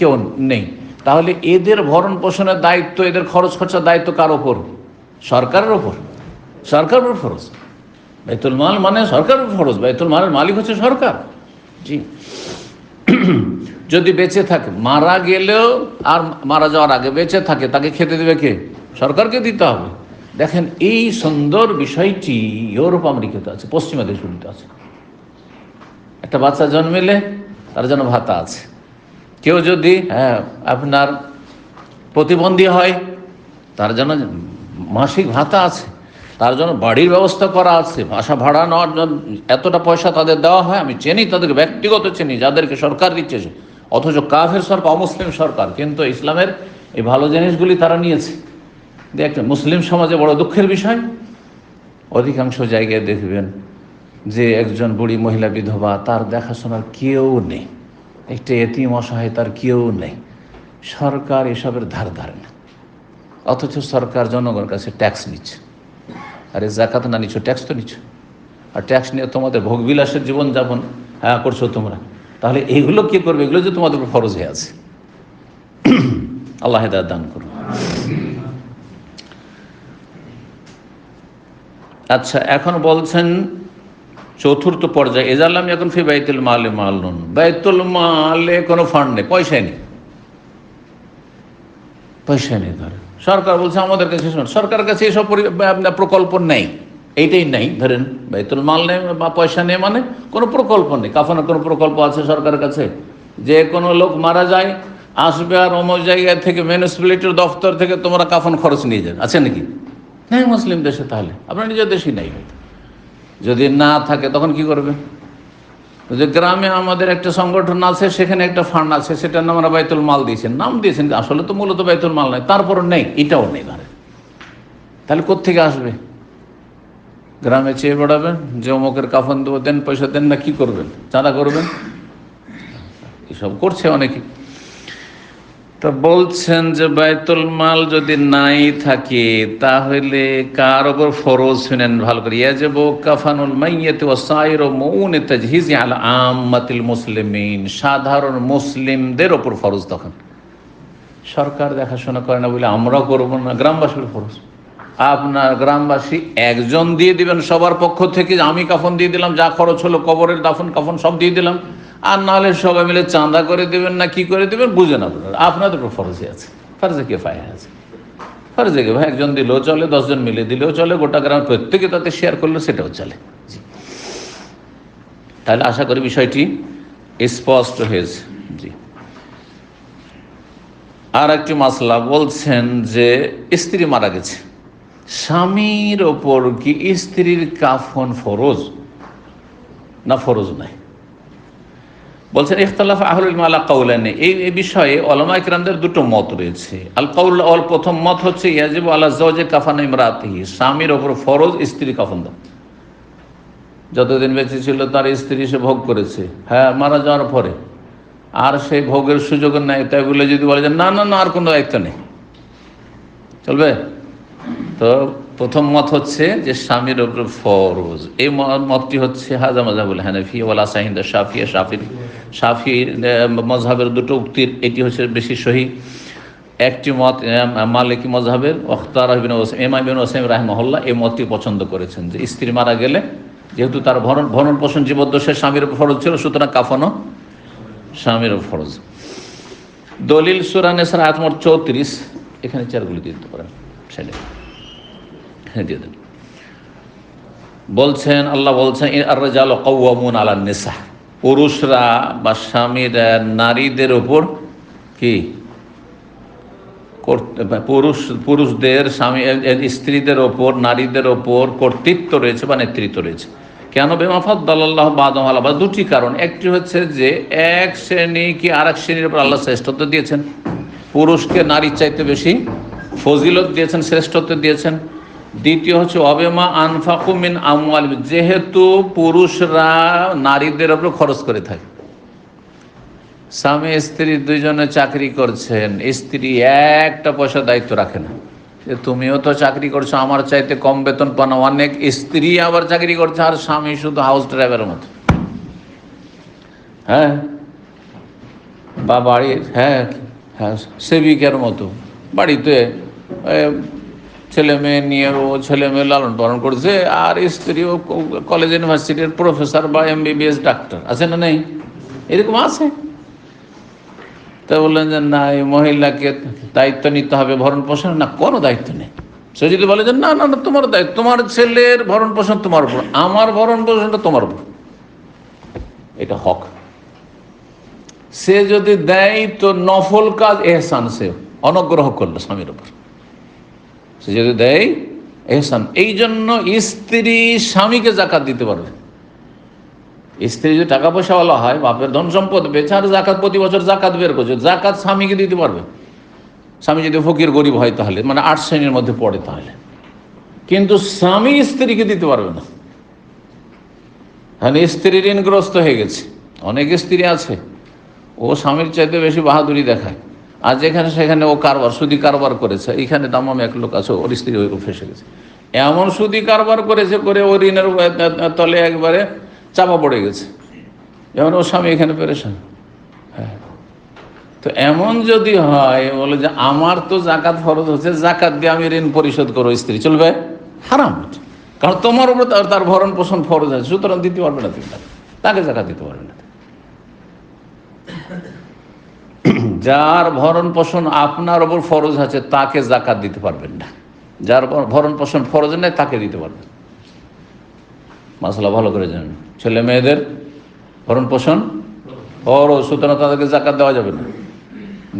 A: কেউ নেই, তাহলে এদের ভরণ পোষণের দায়িত্ব, এদের খরচ খরচার দায়িত্ব কার ওপর? সরকারের ওপর। সরকারের উপর ফরজ। বাইতুল মাল মানে সরকারের ফরজ, বাইতুল মালের মালিক হচ্ছে সরকার। জি, যদি বেঁচে থাকে, মারা গেলেও আর মারা যাওয়ার আগে বেঁচে থাকে, তাকে খেতে দেবে কে? সরকারকে দিতে হবে। দেখেন, এই সুন্দর বিষয়টি ইউরোপ আমেরিকাতে আছে, পশ্চিমা দেশগুলিতে আছে। একটা বাচ্চা জন্মেলে তার জন্য ভাতা আছে। কেউ যদি আপনার প্রতিবন্ধী হয়, তার জন্য মাসিক ভাতা আছে, তার জন্য বাড়ির ব্যবস্থা করা আছে, বাসা ভাড়া নেওয়ার জন্য এতটা পয়সা তাদের দেওয়া হয়। আমি চিনি তাদেরকে, ব্যক্তিগত চিনি, যাদেরকে সরকার দিচ্ছে, অথচ কাফের সরকার, অমুসলিম সরকার, কিন্তু ইসলামের এই ভালো জিনিসগুলি তারা নিয়েছে। দেখেন, মুসলিম সমাজে বড় দুঃখের বিষয়, অধিকাংশ জায়গায় দেখবেন যে একজন বুড়ি মহিলা বিধবা, তার দেখাশোনার কেউ নেই, একটা এতিম অসহায়, তার কেউ নেই। সরকার এসবের ধার ধারে না, অথচ সরকার জনগণের কাছে ট্যাক্স নিচ্ছে। আরে জাকাত না নিচ্ছ, ট্যাক্স তো নিচ্ছ, আর ট্যাক্স নিয়ে তোমাদের ভোগবিলাসের জীবনযাপন করছো তোমরা। তাহলে এগুলো কি করবে? এগুলো যে তোমাদের উপর ফরজ হয়ে আছে। আল্লাহ হেদায়েত দান করুন। আচ্ছা, এখন বলছেন চতুর্থ পর্যায়ে, এজালাম এখন ফি বাইতুল মালে মালুন, বাইতুল মালে কোনো ফান্ড নেই, পয়সা নেই, পয়সা নেই। ধরেন সরকার বলছে আমাদের কাছে, সরকারের কাছে এসব প্রকল্প নেই, এইটাই নেই। ধরেন বাইতুল মাল নেই বা পয়সা নেই, মানে কোনো প্রকল্প নেই। কাফনের কোনো প্রকল্প আছে সরকারের কাছে? যে কোনো লোক মারা যায়, আসবে আর অমুক জায়গা থেকে মিউনিসিপ্যালিটির দফতর থেকে তোমরা কাফন খরচ নিয়ে যান, আছে নাকি? নেই মুসলিম দেশে। তাহলে আপনার নিজের দেশই নাই। যদি না থাকে তখন কি করবে? যে গ্রামে আমাদের একটা সংগঠন আছে, সেখানে একটা ফান্ড আছে, সেটার নাম আমরা বাইতুল মাল দিয়েছেন, নাম দিয়েছেন, আসলে তো মূলত বাইতুল মাল নাই, তারপরও নেই, এটাও নেই ঘরে। তাহলে কোত্থেকে আসবে? গ্রামে চেয়ে বেড়াবেন যে অমুকের কাফন দেবো, দেন, পয়সা দেন, না কি করবেন? চাঁদা করবেন? এসব করছে অনেকে। তো বলছেন যে বাইতুল মাল যদি নাই থাকে, তাহলে কার ওপর ফরজ? শুনেন ভালো করে। ইয়াজিবু কাফানুল মাইয়্যিতি ওয়া সাইরু মুউনি তাজহিজি আলা আম্মাতিল মুসলিমিন, সাধারণ মুসলিমদের ওপর ফরজ। তখন সরকার দেখাশোনা করে না বলে আমরাও করবো না, গ্রামবাসীর ফরজ। আপনার গ্রামবাসী একজন দিয়ে দিবেন সবার পক্ষ থেকে, আমি কাফন দিয়ে দিলাম, যা খরচ হলো কবরের দাফন কাফন সব দিয়ে দিলাম, আর নাহলে সবাই মিলে চাঁদা করে দেবেন, না কি করে দেবেন বুঝেন আপনারা, আপনাদের উপর ফরজে আছে, ফরজে কিফায়া আছে। ফরজে ভাই একজন দিলেও চলে, 10 জন মিলে দিলেও চলে, গোটা গ্রাম প্রত্যেকে তাতে শেয়ার করলে সেটাও চলে। তাহলে আশা করি বিষয়টি স্পষ্ট হয়েছে। জি, আর একটি মাসলা বলছেন যে স্ত্রী মারা গেছে, স্বামীর ওপর কি স্ত্রীর কাফন ফরজ না ফরজ নাই? বলছেন ইখতিলাফ আহলুল ইলম আলা কাউলাইনি, এই বিষয়ে উলামায়ে কিরামদের দুটো মত রয়েছে। আল কাউল আল, প্রথম মত হচ্ছে ইয়াজিবু আলা যাওজি কাফান ইমরাতিহি, স্বামীর ওপর ফরজ স্ত্রী কাফন দাও। যতদিন বেঁচে ছিল তার স্ত্রী সে ভোগ করেছে, হ্যাঁ মারা যাওয়ার পরে আর সেই ভোগের সুযোগ নেই, তাই বলে যদি বলে যে না না না আর কোনো দায়িত্ব নেই, চলবে? তো প্রথম মত হচ্ছে যে স্বামীর ওপর ফরজ। এই মতটি হচ্ছে হাজা মাযহাবুল হানাফি ওয়াল আসাহিদ শাফিঈর মাযহাবের দুটো উক্তির এটি হচ্ছে বেশি সহি। একটি মত মালিকি মাযহাবের ওয়াখতার ইবনে ওসাইম, ইমাম ইবনে ওসাইম রাহিমাহুল্লাহ এই মতটি পছন্দ করেছেন যে স্ত্রী মারা গেলে যেহেতু তার ভরণ পোষণ জীবদ্দশায় স্বামীর উপর ফরজ ছিল, সুতরাং কাফনও স্বামীর উপর ফরজ। দলিল সূরা নিসার আয়াত নম্বর 34, এখানে চারগুলি দিতে পারেন, ছেলে হ্যাঁ দিয়ে দেন। বলছেন আল্লাহ বলছেন আর-রিজালু কাওয়ামুন আলান নিসা, পুরুষরা বা স্বামীরা নারীদের উপর কি পুরুষদের স্বামী স্ত্রীদের ওপর নারীদের ওপর কর্তৃত্ব রয়েছে বা নেতৃত্ব রয়েছে। কেন? বিমা ফাদ্দালাল্লাহু বা'দাহুম আলা বা'দ, দুটি কারণ। একটি হচ্ছে যে এক শ্রেণী কি আর এক শ্রেণীর উপর আল্লাহ শ্রেষ্ঠত্ব দিয়েছেন, পুরুষকে নারীর চাইতে বেশি ফজিলত দিয়েছেন, শ্রেষ্ঠত্ব দিয়েছেন। দ্বিতীয় হচ্ছে অবেমা আনফাকু মিন আমওয়ালিহিম, যেহেতু পুরুষরা নারীদের ওপর খরচ করে থাকে। স্বামী স্ত্রী দুইজনে চাকরি করছেন, স্ত্রী একটা পয়সা দায়িত্ব রাখে না, তুমিও তো চাকরি করছো, আমার চাইতে কম বেতন পানো। অনেক স্ত্রী আবার চাকরি করছে আর স্বামী শুধু হাউস ড্রাইভারের মতো, হ্যাঁ, বা বাড়ির হ্যাঁ হ্যাঁ সেবিকার মতো, বাড়িতে ছেলে মেয়ে নিয়ে ও ছেলে মেয়ে লালন পালন করছে, আর স্ত্রীও কলেজ ইউনিভার্সিটির প্রফেসর বা MBBS ডাক্তার, আছে না নেই? এরকম আছে। তা বললেন যে না এই মহিলাকে দায়িত্ব নিতে হবে ভরণ পোষণ, না কোনো দায়িত্ব নেই। সে যদি বলে যে না না না তোমার দায়িত্ব, তোমার ছেলের ভরণ পোষণ তোমার উপর, আমার ভরণ পোষণটা তোমার উপর, এটা হক। সে যদি দেয় তো নফল কাজ এহসান, সে অনুগ্রহ করলো স্বামীর উপর, সে যদি দেয় এহসান। এই জন্য স্ত্রী স্বামীকে জাকাত দিতে পারবে। স্ত্রী যদি টাকা পয়সাওয়ালা হয়, বাপের ধন সম্পদ বেচে আর জাকাত প্রতি বছর জাকাত বের করছে, জাকাত স্বামীকে দিতে পারবে। স্বামী যদি ফকির গরিব হয় তাহলে, মানে 8 শ্রেণীর মধ্যে পড়ে তাহলে, কিন্তু স্বামী স্ত্রীকে দিতে পারবে না। হ্যাঁ, স্ত্রী ঋণগ্রস্ত হয়ে গেছে, অনেক স্ত্রী আছে ও স্বামীর চাইতে বেশি বাহাদুরি দেখায়, আর যেখানে সেখানে ও কারবার সুদি কারবার করেছে। এইখানে দামাম এক লোক আছে, ওর স্ত্রী ওই ফেসে গেছে, এমন সুদি কারবার করেছে, করে ও ঋণের তলে একবারে চাপা পড়ে গেছে, যেমন ওর স্বামী এখানে পেরেছেন। হ্যাঁ, তো এমন যদি হয়, বলে যে আমার তো জাকাত ফরজ হচ্ছে, জাকাত দিয়ে আমি ঋণ পরিশোধ করো, স্ত্রী চলবে? হারাম, কারণ তোমার উপর তার ভরণ পোষণ ফরজ আছে, সুতরাং দিতে পারবে না, তুমি তাকে জাকাত দিতে পারবে না। যার ভরণ পোষণ আপনার ওপর ফরজ আছে তাকে জাকাত দিতে পারবেন না, যার ভরণ পোষণ ফরজ নেই তাকে দিতে পারবেন। মাসলা ভালো করে জানেন, ছেলে মেয়েদের ভরণ পোষণ ফরজ, সুতরাং তাদেরকে জাকাত দেওয়া যাবে না।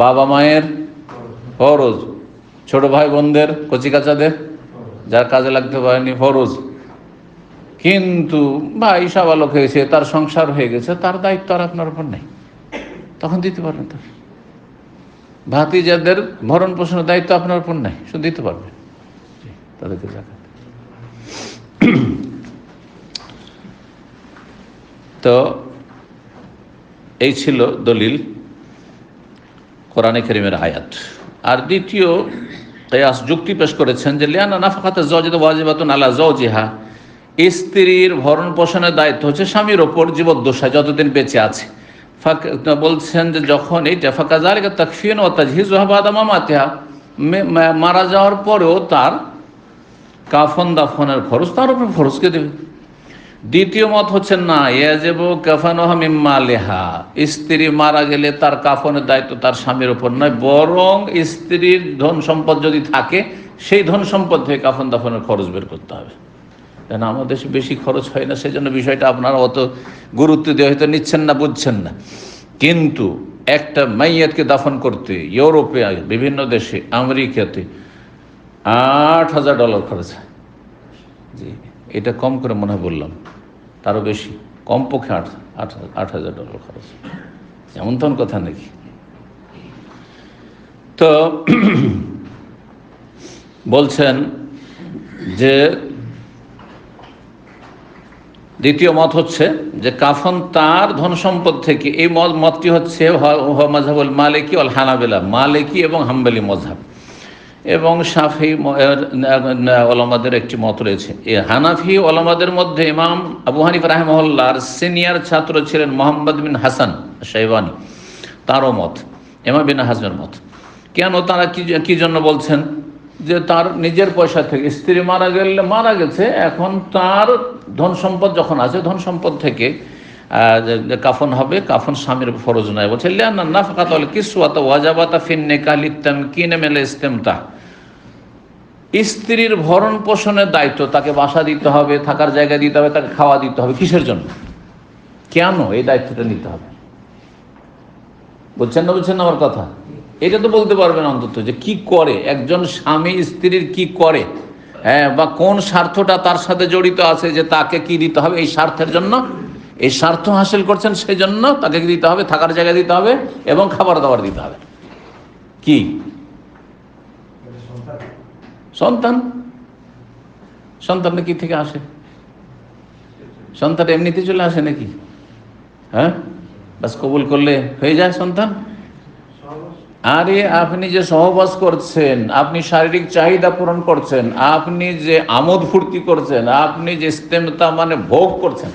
A: বাবা মায়ের ফরজ, ছোট ভাই বোনদের, কচি কাচাদের যার কাজে লাগতে পারেনি ফরজ, কিন্তু ভাই সাবালক হয়েছে, তার সংসার হয়ে গেছে, তার দায়িত্ব আর আপনার উপর নেই, তখন দিতে পারবেন। তার ভাতিজাদের ভরণ পোষণের দায়িত্ব আপনার উপর নেই, শুধু দিতে পারবেন, তাদেরকে জাকাত। তো এই ছিল দলিল কোরআনে কারীমের আয়াত। আর দ্বিতীয় কিয়াস যুক্তি পেশ করেছেন যে লিআন্না নাফাকাতাজ যাওজিহি ওয়াজিবাতুন আলা যাওজিহা, স্ত্রীর ভরণ পোষণের দায়িত্ব হচ্ছে স্বামীর ওপর জীবদ্দশায় যতদিন বেঁচে আছে। বলছেন যে যখন এইটা ফাকাযালিকা তাকফিন ওয়া তাজহিজুহা বাদা মামাতিহা, মারা যাওয়ার পরেও তার কাফন দাফনের খরচ তার উপর খরচকে দেবে। দ্বিতীয় মত হচ্ছে না, ইয়াজিবু কাফানুহা মিম্মা লিহা, স্ত্রী মারা গেলে তার কাফনের দায়িত্ব তার স্বামীর উপর নয়, বরং স্ত্রীর ধন সম্পদ যদি থাকে সেই ধন সম্পদ থেকে কাফন দাফনের খরচ বের করতে হবে। কেন আমাদের দেশে বেশি খরচ হয় না, সেই জন্য বিষয়টা আপনারা অত গুরুত্ব দিয়ে হয়তো নিচ্ছেন না, বুঝছেন না। কিন্তু একটা মাইয়াতকে দাফন করতে ইউরোপে, বিভিন্ন দেশে, আমেরিকাতে $8,000 খরচ হয়। জি, এটা কম করে মনে হয় বললাম, তারও বেশি, কমপক্ষে $8,000 খরচ। এমন তেমন কথা নাকি? তো বলছেন যে দ্বিতীয় মত হচ্ছে যে কাফন তার ধন সম্পদ থেকে। এই মতটি হচ্ছে মাযহাবুল মালিকি ওয়াল হানাবিলা, মালিকি এবং হাম্বলি মযহাব, এবং শাফি ওলামাদের একটি মত রয়েছে। এই হানাফি ওলামাদের মধ্যে ইমাম আবু হানিফা রাহিমাহুল্লাহর সিনিয়র ছাত্র ছিলেন মুহাম্মদ বিন হাসান শাইবানি, তারও মত, ইমাম বিন হাজমের মত। কেন তারা কি জন্য বলছেন? যে তার নিজের পয়সা থেকে, স্ত্রী মারা গেছে, এখন তার ধন সম্পদ যখন আছে, ধন সম্পদ থেকে কাফন হবে, কাফন স্বামীর ফরজ নয়। বলছে নাফাকাত ওয়াল কিসওয়াত ওয়াজাবাত ফিন নিকাহ লিতামকিন মিনাল ইসতিমতাহ, স্ত্রীর ভরণ পোষণের দায়িত্ব, তাকে বাসা দিতে হবে, থাকার জায়গা দিতে হবে, তাকে খাওয়া দিতে হবে। কিসের জন্য, কেন এই দায়িত্বটা নিতে হবে? বুঝছেন না আমার কথা? এটা তো বলতে পারবেন অন্তত যে কি করে একজন স্বামী স্ত্রীর, কি করে, হ্যাঁ, বা কোন স্বার্থটা তার সাথে জড়িত আছে যে তাকে কি দিতে হবে, এই স্বার্থের জন্য, এই স্বার্থ হাসিল করছেন, সেই জন্য তাকে কি দিতে হবে, থাকার জায়গা দিতে হবে এবং খাবার দাবার দিতে হবে। কি? সন্তানটা কি থেকে আসে? সন্তান এমনিতে চলে আসে নাকি? হ্যাঁ, বাস কবুল করলে হয়ে যায় সন্তান? আরে আপনি যে সহবাস করছেন, আপনি শারীরিক চাহিদা পূরণ করছেন, আপনি যে আমোদ ফুর্তি করছেন, আপনি যে ইস্তেমতা মানে ভোগ করছেন,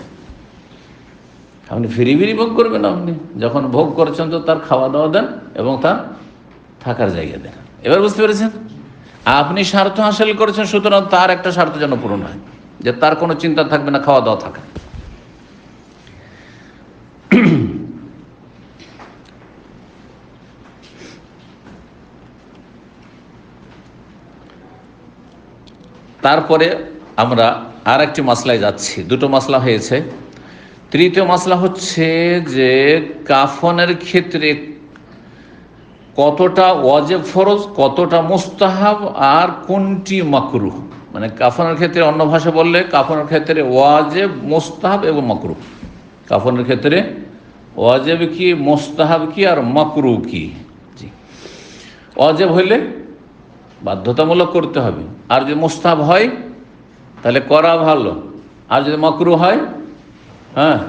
A: আপনি ফিরি ভোগ করবেন। আপনি যখন ভোগ করছেন তো তার খাওয়া দাওয়া দেন এবং তার থাকার জায়গা দেন। এবার বুঝতে পেরেছেন? আপনি স্বার্থ হাসিল করেছেন, সুতরাং তার একটা স্বার্থ যেন পূরণ হয়, যে তার কোনো চিন্তা থাকবে না, খাওয়া দাওয়া থাকা। তারপরে আমরা আর একটি মাসলায় যাচ্ছি, দুটো মাসলা হয়েছে। তৃতীয় মাসলা হচ্ছে যে কাফনের ক্ষেত্রে কতটা ওয়াজিব ফরজ, কতটা মুস্তাহাব, আর কোনটি মাকরুহ। মানে কাফনের ক্ষেত্রে, অন্য ভাষা বললে কাফনের ক্ষেত্রে ওয়াজিব, মুস্তাহাব এবং মাকরুহ। কাফনের ক্ষেত্রে ওয়াজিব কি, মুস্তাহাব কি, আর মাকরুহ কি। জি, ওয়াজিব হইলে বাধ্যতামূলক করতে হবে, আর যদি মুস্তাহাব হয় তাহলে করা ভালো, আর যদি মাকরুহ হয়, হ্যাঁ,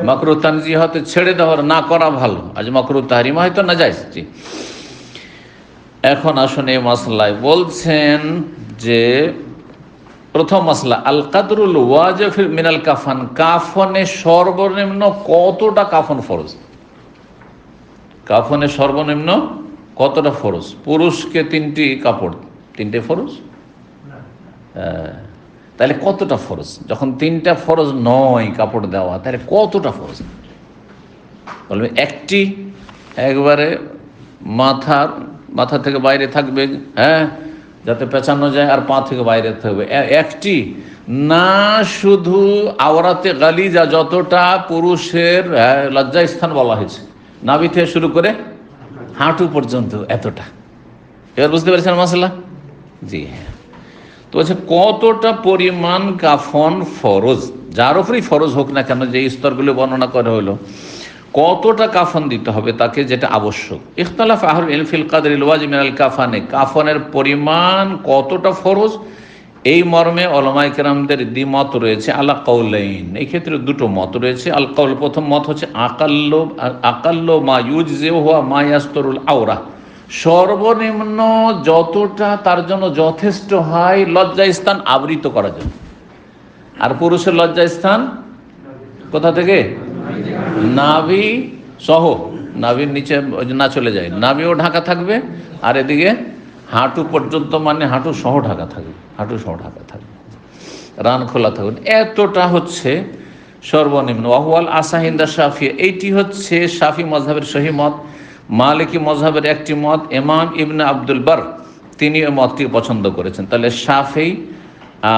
A: মাকরুহ তানজিহ হতে ছেড়ে দেওয়ার, না করা ভালো। আজ মাকরুহ তাহরিমা হয়তো না যায়। জি, এখন আসুন এই মাসলায় বলছেন যে প্রথম মাসলা আল কাদরুল ওয়াজিব মিনাল কাফন, কাফনে সর্বনিম্ন কতটা কাফন ফরজ, কাফনে সর্বনিম্ন কতটা ফরজ। পুরুষকে 3টি কাপড়, 3টে ফরজ, তাহলে কতটা ফরজ? যখন 3টা ফরজ নয় কাপড় দেওয়া, তাহলে কতটা ফরজ? বলবে একটি একবারে মাথা থেকে বাইরে থাকবে, হ্যাঁ, যাতে পেঁচানো যায়, আর পা থেকে বাইরে থাকবে একটি, না শুধু আওরাতে গালিজা, যতটা পুরুষের লজ্জাস্থান বলা হয়েছে, নাভি থেকে শুরু করে হাঁটু পর্যন্ত, এতটা। এবার বুঝতে পেরেছেন মাসলা? জি হ্যাঁ। তো বলছে কতটা পরিমাণ কাফন ফরজ, যার উপরেই ফরজ হোক না কেন, যে স্তরগুলো বর্ণনা করা হলো, কতটা কাফন দিতে হবে তাকে, যেটা আবশ্যক। ইখতিলাফ আহলুল ইলম ফিল কদরিল ওয়াজিব মিনাল কাফানে, কাফনের পরিমাণ কতটা ফরজ, এই মর্মে উলামায়ে কেরামদের দ্বিমত রয়েছে। আলা কাউলাইন, এই ক্ষেত্রে দুটো মত রয়েছে। আল কাউল, প্রথম মত হচ্ছে আকাল্লু মা ইউজজিউ হুয়া মা ইয়াস্তরুল আওরা, সর্বনিম্ন যতটা তার জন্য যথেষ্ট হয় লজ্জাস্থান আবৃত করার জন্য। আর পুরুষের লজ্জাস্থান কোথা থেকে? নাভি সহ, নাভির নিচে না চলে যায়, নাভিও ঢাকা থাকবে, আর এদিকে হাঁটু পর্যন্ত, মানে হাঁটু সহ ঢাকা থাকবে, হাঁটু সহ ঢাকা থাকবে, রান খোলা থাকবে, এতটা হচ্ছে সর্বনিম্ন। ওয়াহুয়াল আসাহিন্দা শাফি, এইটি হচ্ছে শাফি মযহাবের সহি মত। মালিকি মযহাবের একটি মত, ইমাম ইবনে আব্দুল বার তিনি ওই মতটি পছন্দ করেছেন। তাহলে শাফেঈ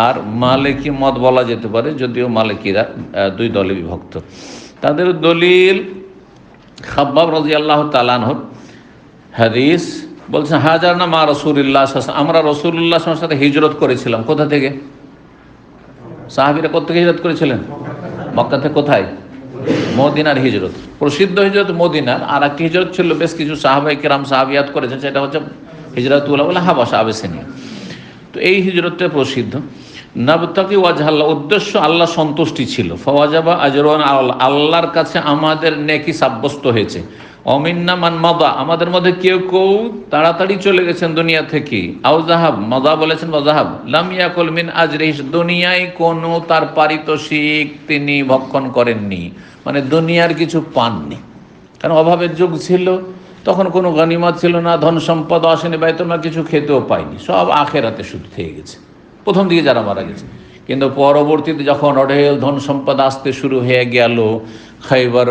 A: আর মালিকি মত বলা যেতে পারে, যদিও মালিকিরা দুই দলে বিভক্ত। তাদের দলিল খাব্বাব রাদিয়াল্লাহু তাআলা আনহু হাদিস বলছেন, হাজারনা মা রাসূলুল্লাহ সাল্লাল্লাহু আলাইহি ওয়াসাল্লাম, আমরা রাসূলুল্লাহ সাল্লাল্লাহু আলাইহি ওয়াসাল্লামের সাথে হিজরত করেছিলাম। কোথা থেকে? সাহাবীরা কোথা থেকে হিজরত করেছিলেন? মক্কা থেকে। কোথায়? মদিনার হিজরত। প্রসিদ্ধ হিজরত মদিনার। আর একটি হিজরত ছিল, বেশ কিছু সাহাবায়ে কেরাম সাহাবিয়াত করেছেন, সেটা হচ্ছে হিজরাতুল হাবাশা, আবিসিনিয়া। তো এই হিজরতটা প্রসিদ্ধ। নাবতাকি ওয়াজহাল্লাহ, উদ্দেশ্য আল্লাহ সন্তুষ্টি ছিল। ফাওয়াজাবা আজরুন আল্লাহ, আল্লাহর কাছে আমাদের নেকি সাব্যস্ত হয়েছে। অমিন্না মান মাদা, আমাদের মধ্যে কেউ কেউ তাড়াতাড়ি চলে গেছেন দুনিয়া থেকে। আও জাহাব, মাদা বলেছেন বা জাহাব, লাম ইয়াকুল মিন আজরিহি, দুনিয়ায় কোনো তার পারিতোষিক তিনি ভক্ষণ করেননি, মানে দুনিয়ার কিছু পাননি। কারণ অভাবের যুগ ছিল, তখন কোনো গনিমত ছিল না, ধন সম্পদ আসেনি, বাইতুল মাল কিছু খেতেও পায়নি, সব আখেরাতে শুধু থেকে গেছে প্রথম দিকে যারা মারা গেছে। কিন্তু পরবর্তীতে যখন অঢেল ধন সম্পদ আসতে শুরু হয়ে গেল, খাইবার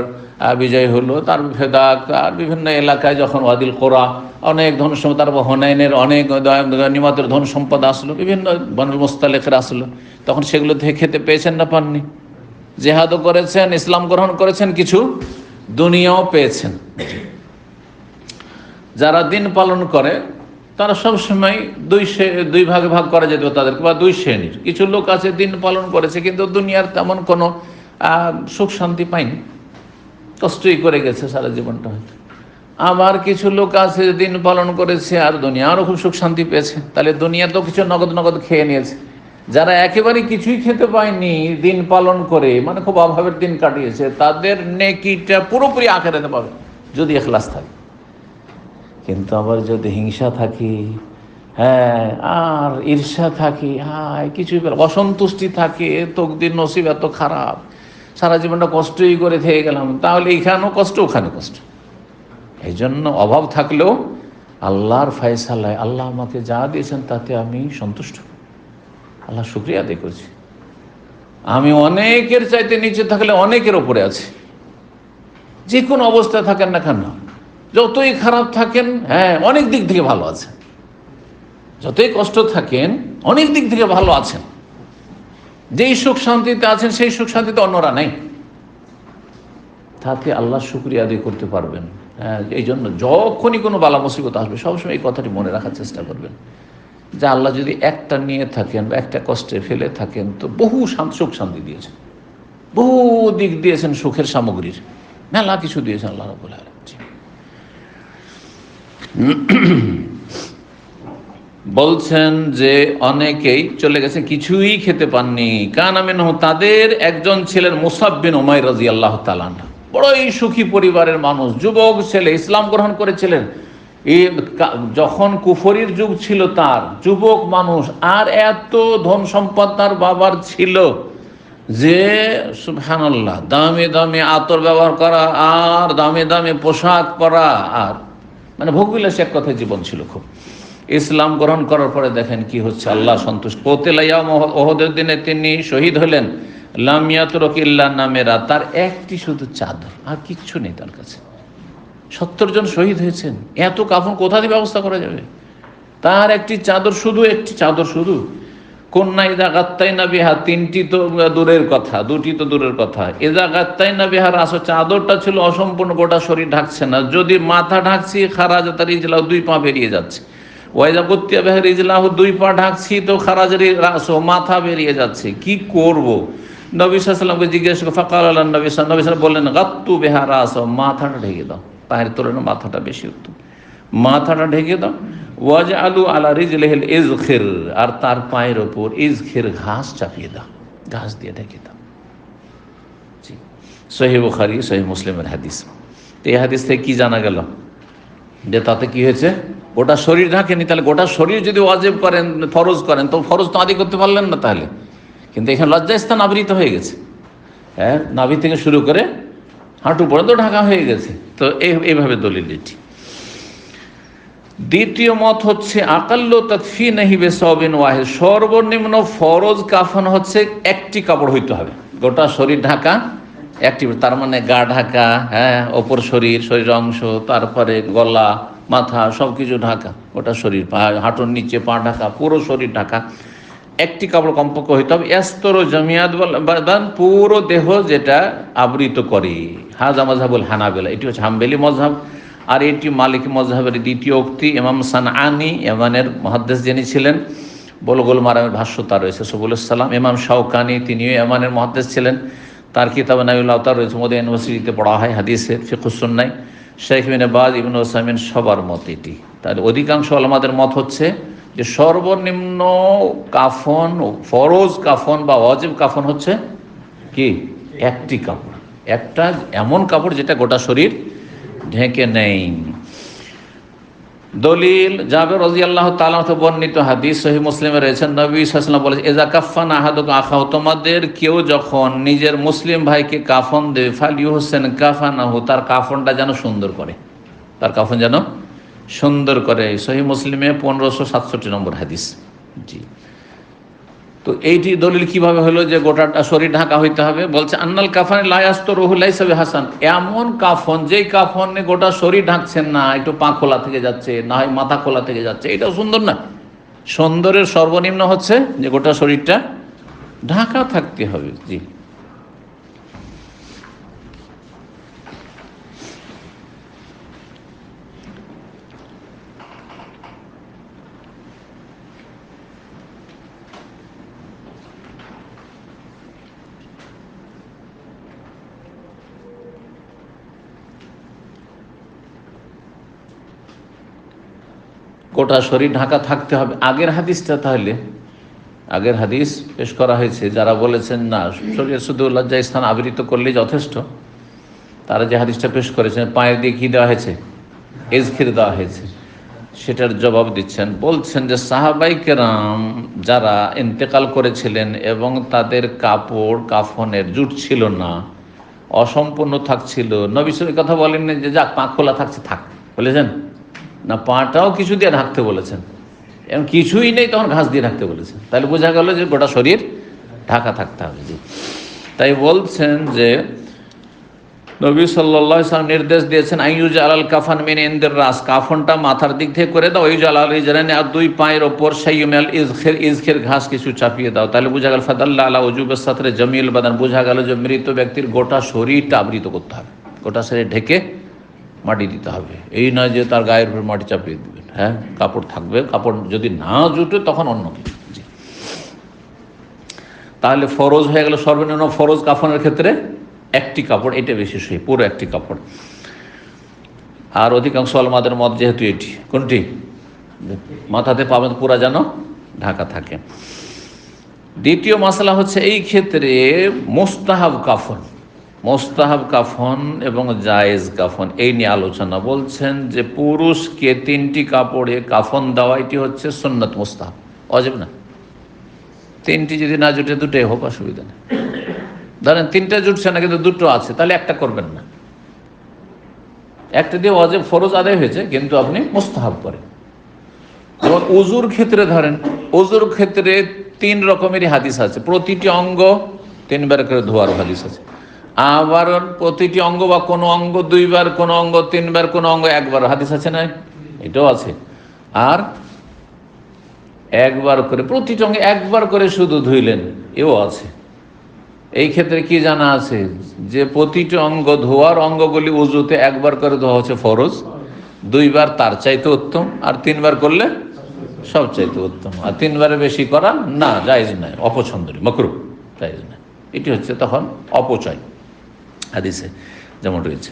A: বিজয় হলো, তার ফেদাক আর বিভিন্ন এলাকায় যখন ওয়াদিল কোরা অনেক ধন সম্পদ, তারপর হুনাইনের অনেক গনিমতের ধন সম্পদ আসলো, বিভিন্ন বনুল মুস্তালিকের আসলো, তখন সেগুলো থেকে খেতে পেয়েছেন না পাননি? জেহাদও করেছেন, ইসলাম গ্রহণ করেছেন, কিছু দুনিয়াও পেয়েছেন। যারা দিন পালন করে তারা সবসময় দুই ভাগে ভাগ করা যেত তাদেরকে, বা দুই শ্রেণীর। কিছু লোক আছে দিন পালন করেছে কিন্তু দুনিয়ার তেমন কোনো সুখ শান্তি পায়নি, কষ্টই করে গেছে সারা জীবনটা হয়তো। আবার কিছু লোক আছে দিন পালন করেছে আর দুনিয়ারও খুব সুখ শান্তি পেয়েছে, তাহলে দুনিয়া তো কিছু নগদ নগদ খেয়ে নিয়েছে। যারা একেবারে কিছুই খেতে পায়নি দিন পালন করে, মানে খুব অভাবের দিন কাটিয়েছে, তাদের নেকিটা পুরোপুরি আখেরাতে পাবে যদি ইখলাস থাকে। কিন্তু আবার যদি হিংসা থাকে, হ্যাঁ, আর ঈর্ষা থাকে, হ্যাঁ, কিছুই অসন্তুষ্টি থাকে, তকদির নসিব এত খারাপ, সারা জীবনটা কষ্টই করে থেকে গেলাম, তাহলে এখানেও কষ্ট ওখানে কষ্ট। এই জন্য অভাব থাকলেও আল্লাহর ফয়সালায় আল্লাহ আমাকে যা দিয়েছেন তাতে আমি সন্তুষ্ট, আল্লাহ শুকরিয়া আদায় করছি। আমি অনেকের চাইতে নিচে থাকলে অনেকের ওপরে আছি, যে কোনো অবস্থায় থাকেন না কেন, যতই খারাপ থাকেন, হ্যাঁ, অনেক দিক থেকে ভালো আছেন, যতই কষ্ট থাকেন অনেক দিক থেকে ভালো আছেন। যেই সুখ শান্তিতে আছেন সেই সুখ শান্তিতে অন্যরা নেই, তাতে আল্লাহ শুকরিয়া আদায় করতে পারবেন। হ্যাঁ, এই জন্য যখনই কোনো বালা মুসিবত আসবে সবসময় এই কথাটি মনে রাখার চেষ্টা করবেন যে আল্লাহ যদি একটা নিয়ে থাকেন বা একটা কষ্টে ফেলে থাকেন তো বহু সুখ শান্তি দিয়েছেন, বহু দিক দিয়েছেন, সুখের সামগ্রীর মেলা কিছু দিয়েছেন আল্লাহ রাব্বুল আলামিন। বলছেন যে অনেকেই চলে গেছে, কিছুই খেতে পাননি। কানা মিনহু, তাদের একজন ছিলেন মুসাব বিন উমাইর রাদিয়াল্লাহু তাআলা আনহু, বড়ই সুখী পরিবারের মানুষ, যুবক ছেলে, ইসলাম গ্রহণ করেছিলেন। যখন কুফরির যুগ ছিল তার, যুবক মানুষ, আর এত ধন সম্পদ তার বাবার ছিল যে সুবহানাল্লাহ, দামি দামি আতর ব্যবহার করা আর দামি দামি পোশাক পরা, আর মানে ভোগবিলাসী এক কথায় জীবন ছিল খুব। ইসলাম গ্রহণ করার পরে দেখেন কি হচ্ছে, আল্লাহ সন্তুষ্ট। কোতেলাইয়াম, ওহদের দিনে তিনি শহীদ হলেন। লামিয়াতুরক ইল্লা নামেরা, তার একটি শুধু চাদর, আর কিচ্ছু নেই তার কাছে। 70 জন শহীদ হয়েছেন, এত কাফন কোথা থেকে ব্যবস্থা করা যাবে? তার একটি চাদর, শুধু একটি চাদর শুধু। কন্যা ইদা গাত্তাইনা বিহা, তিনটি তো দূরের কথা, দুটি তো দূরের কথা। ইদা গাত্তাইনা বিহার আসো, চাদরটা ছিল অসম্পূর্ণ, গোটা শরীর ঢাকছে না, যদি মাথা ঢাকছি খারাজ তার ইজলাহ, দুই পা বেরিয়ে যাচ্ছে। ওয়াইদা গত্তিয়া বেহার ইজলাহ, দুই পা ঢাকছি তো খারাজের রাসো, মাথা বেরিয়ে যাচ্ছে, কি করব? নবী সাল্লাল্লাহু আলাইহি ওয়াসাল্লামকে জিজ্ঞেস করে, ফাকাল আল্লাহ নবী সাল্লাল্লাহু আলাইহি ওয়াসাল্লাম বললেন, গাত্তু বিহা রাসো, মাথাটা ঢেকে দাও, পায়ের তুলনায় মাথাটা বেশি উত্তম, মাথাটা ঢেকে দাও। ওয়াজআলু আলা রিজলিহিল ইজখির, আর তার পায়ের ওপর ইজখির, ঘাস চাপিয়ে দাও, ঘাস দিয়ে ঢেকে দাও। জি, সহিহ বুখারী সহিহ মুসলিমের হাদিস। এই হাদিস থেকে কি জানা গেল? যে তাতে কি হয়েছে, গোটা শরীর ঢাকেনি, তাহলে গোটা শরীর যদি ওয়াজিব করেন, ফরজ করেন, তো ফরজ তো আদি করতে পারলেন না তাহলে। কিন্তু এখানে লজ্জাস্থান আবৃত হয়ে গেছে, হ্যাঁ, নাভি থেকে শুরু করে হাঁটু পর্যন্ত ঢাকা হয়ে গেছে। তো এইভাবে দলিল এটি। দ্বিতীয় মত হচ্ছে আকাল্লু তাকফিনাহি বিসাওবিন ওয়াহিদ, সর্বনিম্ন ফরজ কাফন হচ্ছে একটি কাপড় হইতে হবে, গোটা শরীর ঢাকা একটি, তার মানে গা ঢাকা, হ্যাঁ, অপর শরীর, শরীর অংশ, তারপরে গলা, মাথা সব কিছু ঢাকা, গোটা শরীর, পা হাঁটুর নিচে পা ঢাকা, পুরো শরীর ঢাকা। একটি কাপড় কমপক্ষ হইতে হবে, এস্তর জামিয়াত বাদান, পুরো দেহ যেটা আবৃত করে। হাজা মাজহাবুল হানাবেলা, এটি হচ্ছে হাম্বেলি মজহাব। আর এটি মালিকি মজহাবের দ্বিতীয় উক্তি। ইমাম সানআনি, ইয়ামানের মুহাদ্দিস যিনি ছিলেন, বুলুগুল মারামের ভাষ্যতা রয়েছে সুবুলুস সালাম। ইমাম শাওকানি, তিনিও ইয়ামানের মুহাদ্দিস ছিলেন, তার কিতাবে নাইউল আওতার রয়েছে, মদিনা ইউনিভার্সিটিতে পড়া হয় হাদিসের ফিকহুস সুন্নাহ। শেখ ইবনে বাজ, ইবনে উসাইমিন সবার মত এটি। তার অধিকাংশ ওলামাদের মত হচ্ছে যে সর্বনিম্ন কাফন, ফরজ কাফন বা ওয়াজিব কাফন হচ্ছে কি? একটি কাপড়, একটা এমন কাপড় যেটা গোটা শরীর ঢেকে নেই। দলিল জাবের রাদিয়াল্লাহু তাআলা থেকে বর্ণিত হাদিস, সহিহ মুসলিমে রয়েছে, নবী সাল্লাল্লাহু আলাইহি ওয়াসাল্লাম বলেছেন, ইজা কাফানা আহাদুকুম আখাহু, তোমাদের কেউ যখন নিজের মুসলিম ভাইকে কাফন দেবে, ফালিউহসিন কাফানাহু, তার কাফনটা যেন সুন্দর করে, তার কাফন যেন সুন্দর করে। সহিহ মুসলিমে 1567 নম্বর হাদিস। জি, তো এইটি দলিল কিভাবে হলো যে গোটাটা শরীর ঢাকা হইতে হবে? বলছে আন্নাল কাফানে লা ইয়াসতুরুহু লাইসা বিহাসান, এমন কাফন যেই কাফনে গোটা শরীর ঢাকছেন না, একটু পা খোলা থেকে যাচ্ছে, না হয় মাথা খোলা থেকে যাচ্ছে, এটাও সুন্দর না। সুন্দরের সর্বনিম্ন হচ্ছে যে গোটা শরীরটা ঢাকা থাকতে হবে। জি, গোটা শরীর ঢাকা থাকতে হবে। আগের হাদিসটা, তাহলে আগের হাদিস পেশ করা হয়েছে, যারা বলেছেন না শরীরের শুধু লজ্জা স্থান আবৃত করলেই যথেষ্ট, তারা যে হাদিসটা পেশ করেছেন পায়ের দিয়ে কী দেওয়া হয়েছে? এজখির দেওয়া হয়েছে, সেটার জবাব দিচ্ছেন। বলছেন যে সাহাবাই কেরাম যারা ইন্তেকাল করেছিলেন এবং তাদের কাপড় কাফনের জুট ছিল না, অসম্পূর্ণ থাকছিল, নবী সাল্লাল্লাহু আলাইহি ওয়াসাল্লাম কথা বলেননি যে যাক পা খোলা থাকছে থাক, বলেছেন না, পাটাও কিছু দিয়ে ঢাকতে বলেছেন, এবং কিছুই নেই তখন ঘাস দিয়ে ঢাকতে বলেছেন। তাহলে বোঝা গেল যে গোটা শরীর ঢাকা থাকতে হবে। জি, তাই বলছেন যে নবী সাল্লাল্লাহু আলাইহি ওয়াসাল্লাম নির্দেশ দিয়েছেন, আইয়ুজ আলাল কাফান মিন ইনদির রাস, কাফনটা মাথার দিক থেকে করে দাও, ইউজ আলাল রিজলাইনি, আর দুই পায়ের ওপর শাইয়ুমিল ইজখির, ইজখির ঘাস কিছু চাপিয়ে দাও। তাহলে বোঝা গেল ফাদাল্লা আলা উজুবিস সাতরে জামিল বাদান, বোঝা গেল যে মৃত ব্যক্তির গোটা শরীরটা আবৃত করতে হবে, গোটা শরীর ঢেকে মাটি দিতে হবে। এই নয় যে তার গায়ের উপর মাটি চাপিয়ে দিবেন। হ্যাঁ, কাপড় থাকবে, কাপড় যদি না জুটে তখন অন্য কিছু। জি, তাহলে ফরজ হয়ে গেল সর্বনিম্ন ফরজ কাফনের ক্ষেত্রে একটি কাপড়, এটা বেশি সহি, পুরো একটি কাপড়। আর অধিকাংশ আলমাদের মত যেহেতু এটি, কোনটি? মাথাতে পাবেন পুরা যেন ঢাকা থাকে। দ্বিতীয় মাসলা হচ্ছে এই ক্ষেত্রে মুস্তাহাব কাফন, মোস্তাহাব কাফন এবং জায়েজ কাফন, এই নিয়ে আলোচনা। বলছেন যে পুরুষকে 3টি কাপড়ে কাফন দেওয়া এটি হচ্ছে সুন্নত, মোস্তাহাব, ওয়াজিব না। 3টি যদি না জুটে 2টাই হোক, অসুবিধা নেই। ধরেন 3টা জুটছে না কিন্তু 2টো আছে, তাহলে একটা করবেন না, একটা দিয়ে ওয়াজিব ফরজ আদায় হয়েছে, কিন্তু আপনি মোস্তাহাব করেন। যেমন উজুর ক্ষেত্রে ধরেন, উজুর ক্ষেত্রে 3 রকমেরই হাদিস আছে, প্রতিটি অঙ্গ 3 বার করে ধোয়ার হাদিস আছে। আবার প্রতিটি অঙ্গ বা কোনো অঙ্গ 2 বার, কোনো অঙ্গ 3 বার, কোনো অঙ্গ 1 বার হাদিস আছে না, এটাও আছে। আর 1 বার করে প্রতিটি অঙ্গে 1 বার করে শুধু ধুইলেন, এও আছে। এই ক্ষেত্রে কি জানা আছে যে প্রতিটি অঙ্গ, ধোয়ার অঙ্গগুলি উজুতে 1 বার করে ধোয়া হচ্ছে ফরজ, 2 বার তার চাইতে উত্তম, আর 3 বার করলে সব চাইতে উত্তম। আর 3 বারের বেশি করা না, জায়েজ নয়, অপছন্দের, মাকরুহ, জায়েজ নয়। এটি হচ্ছে তখন অপচয়, হাদিসে যেমন রয়েছে।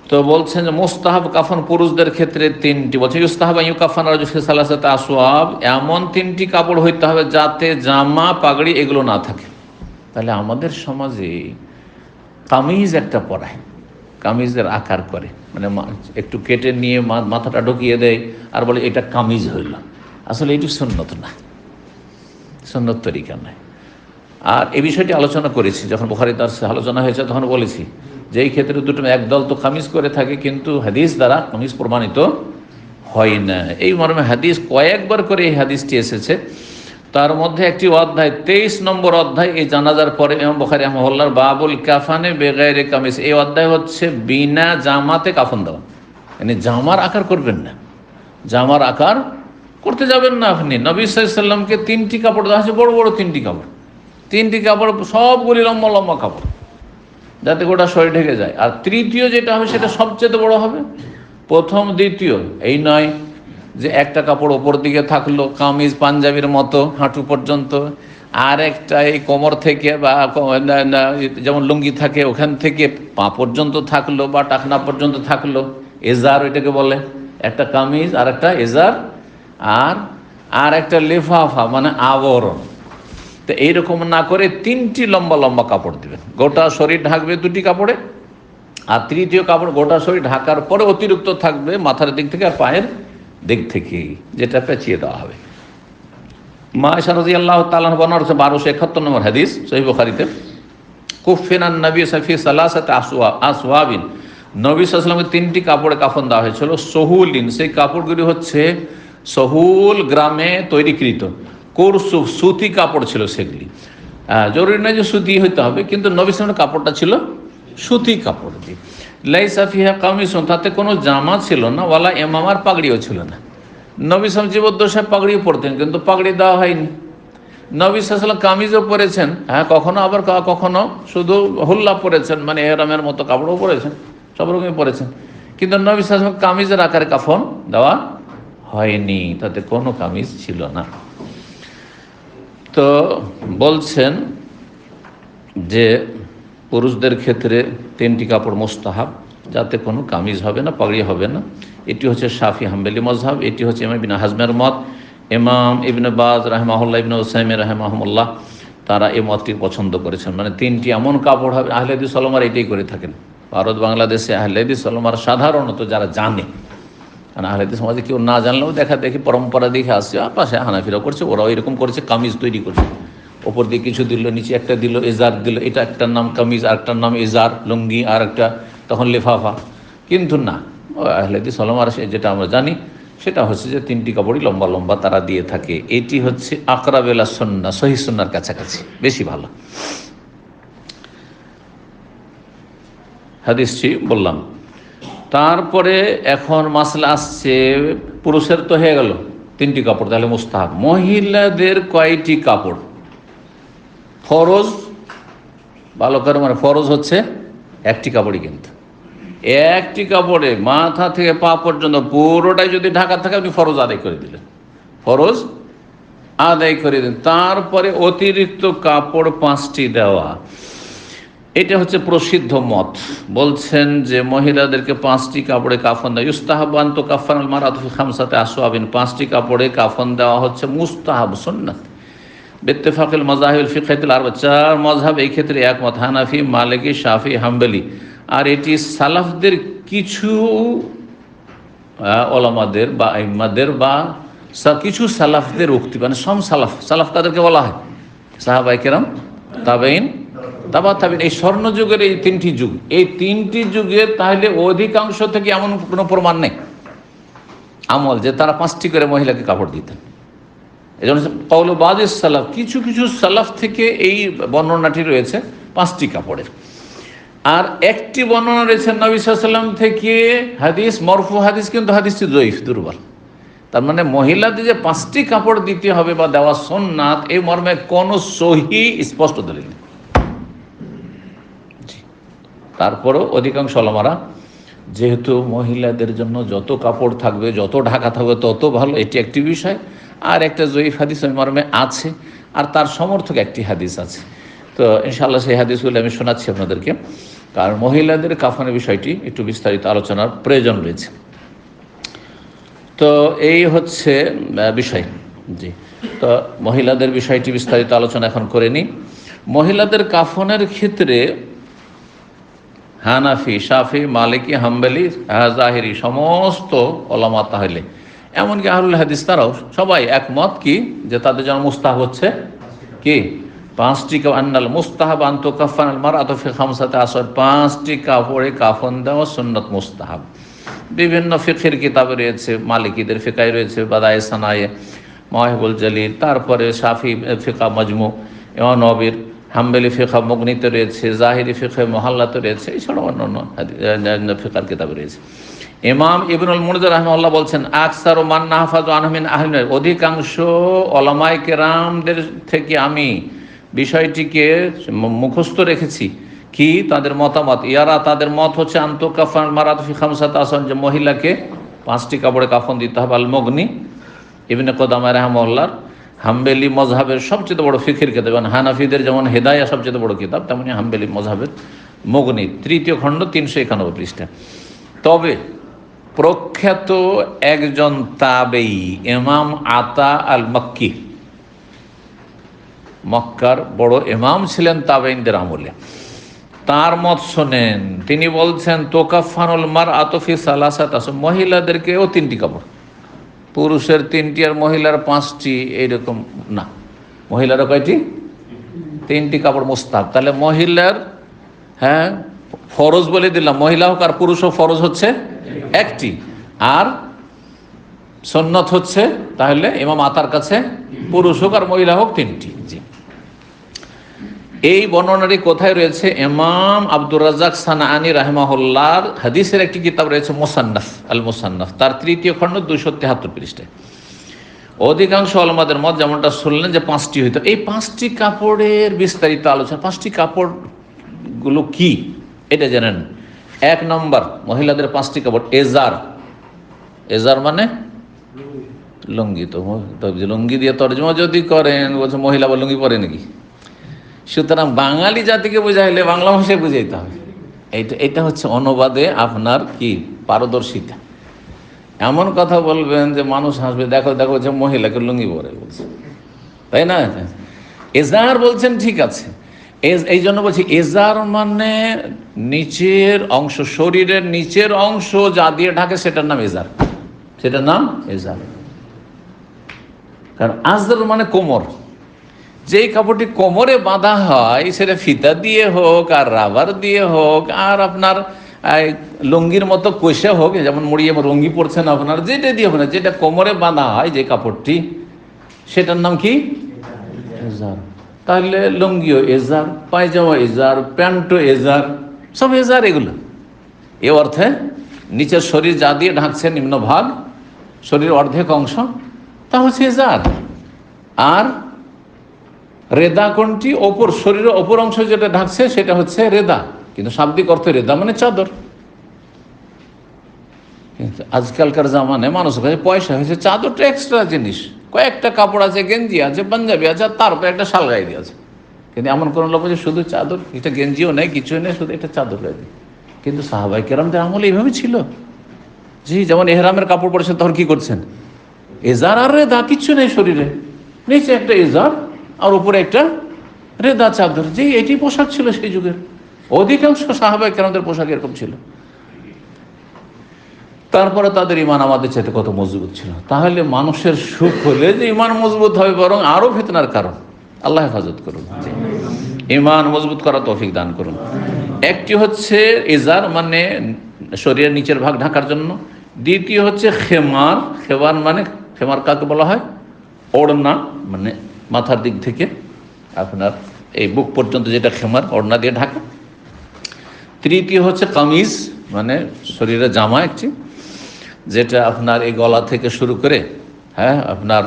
A: তো বলছেন যে মুস্তাহাব কাফন পুরুষদের ক্ষেত্রে 3টি। বলছে ইউস্তাহাব আন ইউকাফানা রাজুল ফি সালাসাতি আসওয়াব, এমন 3টি কাপড় হইতে হবে যাতে জামা পাগড়ি এগুলো না থাকে। তাহলে আমাদের সমাজে কামিজ একটা পরায়, কামিজের আকার করে, মানে একটু কেটে নিয়ে মাথাটা ঢুকিয়ে দেয় আর বলে এটা কামিজ হইল। আসলে এটি সুন্নত না, সুন্নত তরিকা নয়। আর এই বিষয়টি আলোচনা করেছি যখন বুখারী দার্সে আলোচনা হয়েছে, তখন বলেছি যে এই ক্ষেত্রে দুটো একদল তো কামিজ করে থাকে, কিন্তু হাদিস দ্বারা কামিজ প্রমাণিত হয় না। এই মর্মে হাদিস কয়েকবার করে এই হাদিসটি এসেছে। তার মধ্যে একটি অধ্যায়, 23 নম্বর অধ্যায়, এই জানাজার পরে ইমাম বুখারী রাহিমাহুল্লাহর বাবুল কাফানে বেগাইরে কামিজ, এই অধ্যায় হচ্ছে বিনা জামাতে কাফন দেওয়া। মানে জামার আকার করবেন না, জামার আকার করতে যাবেন না আপনি। নবী সাল্লাল্লাহু আলাইহি ওয়াসাল্লামকে 3টি কাপড় দেওয়া হয়েছে, বড় বড় 3টি কাপড়, 3টি কাপড় সবগুলি লম্বা লম্বা কাপড়, যাতে গোটা শরীর ঢেকে যায়। আর তৃতীয় যেটা হবে সেটা সবচেয়ে বড় হবে। প্রথম দ্বিতীয় এই নয় যে একটা কাপড় ওপর দিকে থাকলো কামিজ পাঞ্জাবির মতো হাঁটু পর্যন্ত, আর একটা এই কোমর থেকে বা যেমন লুঙ্গি থাকে ওখান থেকে পা পর্যন্ত থাকলো বা টাকনা পর্যন্ত থাকলো, এজার ওইটাকে বলে। একটা কামিজ আর একটা এজার আর একটা লেফাফা মানে আবরণ। তো এইরকম না করে 3টি লম্বা লম্বা কাপড় দিবেন, গোটা শরীর ঢাকবে 2টি কাপড়ে। আর তৃতীয় কাপড় গোটা শরীর ঢাকার পরে অতিরিক্ত থাকবে মাথার দিক থেকে আর পায়ের দিক থেকে, যেটা পেঁচিয়ে দেওয়া হবে। মা আয়েশা রাদিয়াল্লাহু তাআলা বর্ণনা করেছেন 1271 নম্বর হাদিস সহিহ বুখারীতে, কুফিনান নবী ফি সালাসাতি আসওয়াবিন, নবী সাল্লাল্লাহু আলাইহি ওয়াসাল্লামকে 3টি কাপড়ে কাফন দেওয়া হয়েছিল। সহুলিন, সেই কাপড়গুলি হচ্ছে সহুল গ্রামে তৈরিকৃত কুরসুফ, সুতি কাপড় ছিল সেগুলি। জরুরি নয় যে সুতি হইতে হবে, কিন্তু নবী সাল্লাল্লাহু কাপড়টা ছিল সুতি কাপড় দিয়ে। লাইসা ফিহা কামিসুন, তাতে কোনো জামা ছিল না, ওয়ালা ইমামার, পাগড়িও ছিল না। নবী সাল্লাল্লাহু জীবদ্দশায় পাগড়িও পরতেন, কিন্তু পাগড়ি দেওয়া হয়নি। নবী সাল্লাল্লাহু কামিজও পরেছেন, হ্যাঁ কখনো, আবার কখনো শুধু হুল্লা পরেছেন, মানে এহরামের মতো কাপড়ও পরেছেন, সব রকমই পরেছেন, কিন্তু নবী সাল্লাল্লাহু কামিজের আকারে কাফন দেওয়া হয়নি, তাতে কোনো কামিজ ছিল না। তো বলছেন যে পুরুষদের ক্ষেত্রে 3টি কাপড় মুস্তাহাব, যাতে কোনো কামিজ হবে না, পাগড়ি হবে না। এটি হচ্ছে শাফি হাম্বলি মজহাব, এটি হচ্ছে ইমাম ইবনে হাজমের মত। ইমাম ইবনে বাজ রাহিমাহুল্লাহ, ইবনে উসাইমিন রাহিমাহুল্লাহ, তারা এই মতটি পছন্দ করেছেন, মানে 3টি এমন কাপড় হবে। আহলে হাদিস ওলামারা এটাই করে থাকেন ভারত বাংলাদেশে। আহলে হাদিস ওলামারা সাধারণত যারা জানে, কারণ আহলে হাদিস সমাজে কেউ না জানলেও দেখা দেখি পরম্পরা দেখে আসছে, পাশে হানাফিরাও করছে, ওরাও এরকম করেছে, কামিজ তৈরি করছে, ওপর দিয়ে কিছু দিল, নিচে একটা দিল, এজার দিল, এটা একটার নাম কামিজ, আর একটার নাম এজার লুঙ্গি, আর একটা তখন লেফাফা। কিন্তু না, আহলে হাদিস ওলামারা যেটা আমরা জানি সেটা হচ্ছে যে 3টি কাপড়ই লম্বা লম্বা তারা দিয়ে থাকে। এটি হচ্ছে আকরাবেলা সুন্নাহ, সহিহ সুন্নাহর কাছাকাছি, বেশি ভালো হাদিসটি বললাম। তারপরে এখন মাসলা আসছে, পুরুষের তো হয়ে গেল 3টি কাপড়, তাহলে মুস্তাহাব। মহিলাদের কয়টি কাপড় ফরজ? ভালো করে, মানে ফরজ হচ্ছে 1টি কাপড়ই, কিন্তু 1টি কাপড়ে মাথা থেকে পা পর্যন্ত পুরোটাই যদি ঢাকা থাকে আপনি ফরজ আদায় করে দিলেন, ফরজ আদায় করে দিন। তারপরে অতিরিক্ত কাপড় 5টি দেওয়া, এটা হচ্ছে প্রসিদ্ধ মত। বলছেন যে মহিলাদেরকে 5টি কাপড়ে কাফন দেওয়া, ইউস্তাহাব আন তুকাফফান আল মারআতু ফি 5 আসওয়াবিন, 5টি কাপড়ে কাফন দেওয়া হচ্ছে মুস্তাহাব, সুন্নাত। বিত্তেফাকিল মাযাহিবিল ফিকহিল আরবা, 4 মাযহাব এই ক্ষেত্রে একমত, হানাফি, মালিকি, শাফি, হাম্বলি। আর এটি সালাফদের কিছু ওলামাদের বা ইমামদের বা কিছু সালাফদের উক্তি, মানে সম সালাফ। সালাফ তাদেরকে বলা হয় সাহাবায়ে কেরাম, তাবেঈন, তাবা তাবেঈন, এই স্বর্ণযুগের এই 3টি যুগ, এই 3টি যুগের তাহলে অধিকাংশ থেকে এমন কোনো প্রমাণ নেই আমল যে তারা 5টি করে মহিলাকে কাপড় দিতেন। এই জন্য কওলু বাযিস সালাফ, কিছু কিছু সালাফ থেকে এই বর্ণনাটি রয়েছে 5টি কাপড়ের। আর একটি বর্ণনা রয়েছে নবী সাল্লাল্লাহু আলাইহি ওয়াসাল্লাম থেকে হাদিস, মরফু হাদিস, কিন্তু হাদিসটি যঈফ, দুর্বল। তার মানে মহিলাদের যে 5টি কাপড় দিতে হবে বা দেওয়া সুন্নাত, এই মর্মে কোনো সহিহ স্পষ্ট দলিল নেই। তারপরও অধিকাংশ ওলামারা, যেহেতু মহিলাদের জন্য যত কাপড় থাকবে, যত ঢাকা থাকবে তত ভালো, এটি একটি বিষয়। আর একটা যঈফ হাদিস ওই মর্মে আছে, আর তার সমর্থক একটি হাদিস আছে। তো ইনশাআল্লাহ সেই হাদিসগুলো আমি শোনাচ্ছি আপনাদেরকে, কারণ মহিলাদের কাফনের বিষয়টি একটু বিস্তারিত আলোচনার প্রয়োজন রয়েছে। তো এই হচ্ছে বিষয়। জি, তো মহিলাদের বিষয়টি বিস্তারিত আলোচনা এখন করে নিই। মহিলাদের কাফনের ক্ষেত্রে হানাফি, শাফি, মালিকি, হাম্বলি, জাহিরি সমস্ত ওলামা, তাহলে এমনকি আহলুল হাদিস তারাও সবাই একমত কি, যে তাদের জন্য মুস্তাহাব হচ্ছে কি 5টি, আন্নাল মুস্তাহাব আন তুকাফফান আল মারআতু ফি 5 আসওয়াব, 5টি কাপড়ে কাফন দেওয়া সুন্নাত মুস্তাহাব। বিভিন্ন ফিকহের কিতাবে রয়েছে, মালিকিদের ফিকায় রয়েছে বাদায়ে সানায়ে, মাওয়াহিবুল জালিল, তারপরে শাফি ফিকা মাজমু, ইমাম নববীর, হাম্বলি ফিকা মুগনিতে রয়েছে, জাহিরি ফিকা মুহাল্লাতে রয়েছে, এছাড়াও অন্যান্য ফিকার কিতাবে রয়েছে। ইমাম ইবনুল মুনজির রাহিমাহুল্লাহ বলছেন, আকসারু মান নাহফাযু আনহু মিন আহলিল বায়ত, অধিকাংশ উলামায়ে কেরামদের থেকে আমি বিষয়টিকে মুখস্থ রেখেছি। কি তাদের মতামত? ইয়ারা, তাদের মত হচ্ছে, আনতুকাফান মারাত ফি খামসাত আসন, যে মহিলাকে 5টি কাপড়ে কাফন দিতে হবে। আল মুগনি ইবনে কুদামা রাহিমাহুল্লাহর হাম্বলি মযহাবের সবচেয়ে বড় ফিকহের কিতাব, এবং হানাফিদের যেমন হেদায়া সবচেয়ে বড় কিতাব, তেমনি হাম্বলি মযহাবের মুগনি 3য় খণ্ড 391 পৃষ্ঠা। তবে প্রখ্যাত একজন তাবেঈ ইমাম আতা আল মক্কি, মক্কার বড় ইমাম ছিলেন তাবেঈনদের আমলে, তার মত শোনেন। তিনি বলছেন, তোকাফানুল মারআতু ফি সালাসাত আসর, মহিলাদেরকেও 3টি কাপড়, পুরুষের 3টি আর মহিলার 5টি, এইরকম না, মহিলারও কয়টি? 3টি কাপড় মুস্তাহাব। তাহলে মহিলার, হ্যাঁ, ফরজ বলে দিলাম, মহিলা হোক আর পুরুষ হোক ফরজ হচ্ছে 1টি, আর সুন্নত হচ্ছে তাহলে ইমাম আতার কাছে পুরুষ হোক আর মহিলা হোক 3টি। জি, এই বর্ণনাটি কোথায় রয়েছে? ইমাম আব্দুর রাজ্জাক সানাআনী রাহিমাহুল্লাহর হাদিসের একটি কিতাব রয়েছে মুসান্নাফ, আল মুসান্নাফ, তার 3য় খণ্ড 273 পৃষ্ঠায়। অধিকাংশ ওলামাদের মত, যেমনটা শুনলেন, যে 5টি হইতো। এই 5টি কাপড়ের বিস্তারিত আলোচনা। 5টি কাপড়গুলো কি এটা জানেন? 1 নম্বর, মহিলাদের 5টি কাপড়, এজার। এজার মানে লুঙ্গি। তো লুঙ্গি দিয়ে তর্জমা যদি করেন, বলছে মহিলা বা লুঙ্গি পরে নাকি? সুতরাং বাঙালি জাতিকে বুঝাইলে বাংলা ভাষায় বুঝাইতে হবে। এটা হচ্ছে অনুবাদে আপনার কি পারদর্শিতা। এমন কথা বলবেন যে মানুষ হাসবে, দেখো দেখো যে মহিলাকে লুঙ্গি পরে বলছে, তাই না? এজার বলছেন, ঠিক আছে। এই জন্য বলছি, এজার মানে নিচের অংশ, শরীরের নিচের অংশ যা দিয়ে ঢাকে সেটার নাম এজার, সেটার নাম এজার। কারণ আজর মানে কোমর, যেই কাপড়টি কোমরে বাঁধা হয়, সেটা ফিতা দিয়ে হোক আর রাবার দিয়ে হোক আর আপনার লুঙ্গির মতো কষে হোক, যেমন মুড়িয়ে লুঙ্গি পরছেন আপনার, যেটা দিয়ে হোক না, যেটা কোমরে বাঁধা হয় যে কাপড়টি, সেটার নাম কি? এজার। তাহলে লুঙ্গিও এজার, পায়জামা এজার, প্যান্টও এজার, সব এজার। এগুলো এ অর্থে নিচের শরীর যা দিয়ে ঢাকছে, নিম্নভাগ শরীর অর্ধেক অংশ, তা হচ্ছে এজার। আর রেদা কোনটি? ওপর, শরীরের ওপর অংশ যেটা ঢাকছে সেটা হচ্ছে রেদা, কিন্তু শাব্দিক অর্থে রেদা মানে চাদর। কিন্তু আজকালকার জামানায় মানুষের কাছে পয়সা হয়েছে, চাদরটা এক্সট্রা জিনিস, কয়েকটা কাপড় আছে, গেঞ্জি আছে, পাঞ্জাবি আছে, আর তারপরে একটা শাল গায়ে দিয়ে আছে। কিন্তু এমন কোনো লোক যে শুধু চাদর, এটা গেঞ্জিও নেই, কিছুই নেই, শুধু একটা চাদর গায়ে দিয়ে। কিন্তু সাহাবায়ে কেরামদের আমলে এইভাবে ছিল। জি, যেমন এহরামের কাপড় পরেছেন, তখন কি করছেন? এজার আর রেদা, কিচ্ছু নেই শরীরে, নিচে একটা এজার আর উপরে একটা রেদা চাদর। যে এটি পোশাক ছিল সেই যুগের অধিকাংশ সাহাবায়ে কেরামদের পোশাক এরকম ছিল। তারপরে তাদের ইমান আমাদের চাইতে কত মজবুত ছিল। তাহলে মানুষের সুখ হলে যে ইমান মজবুত হবে, বরং আরো ফিতনার কারণ। আল্লাহ হেফাজত করুন, ইমান মজবুত করা তৌফিক দান করুন। একটি হচ্ছে ইজার মানে শরীরের নিচের ভাগ ঢাকার জন্য। দ্বিতীয় হচ্ছে খেমার। খেমার মানে, খেমার কাকে বলা হয়? ওড়না, মানে মাথার দিক থেকে আপনার এই বুক পর্যন্ত যেটা খেমার, ওড়না দিয়ে ঢাকা। তৃতীয় হচ্ছে কামিজ, মানে শরীরের জামা একটি, যেটা আপনার এই গলা থেকে শুরু করে, হ্যাঁ, আপনার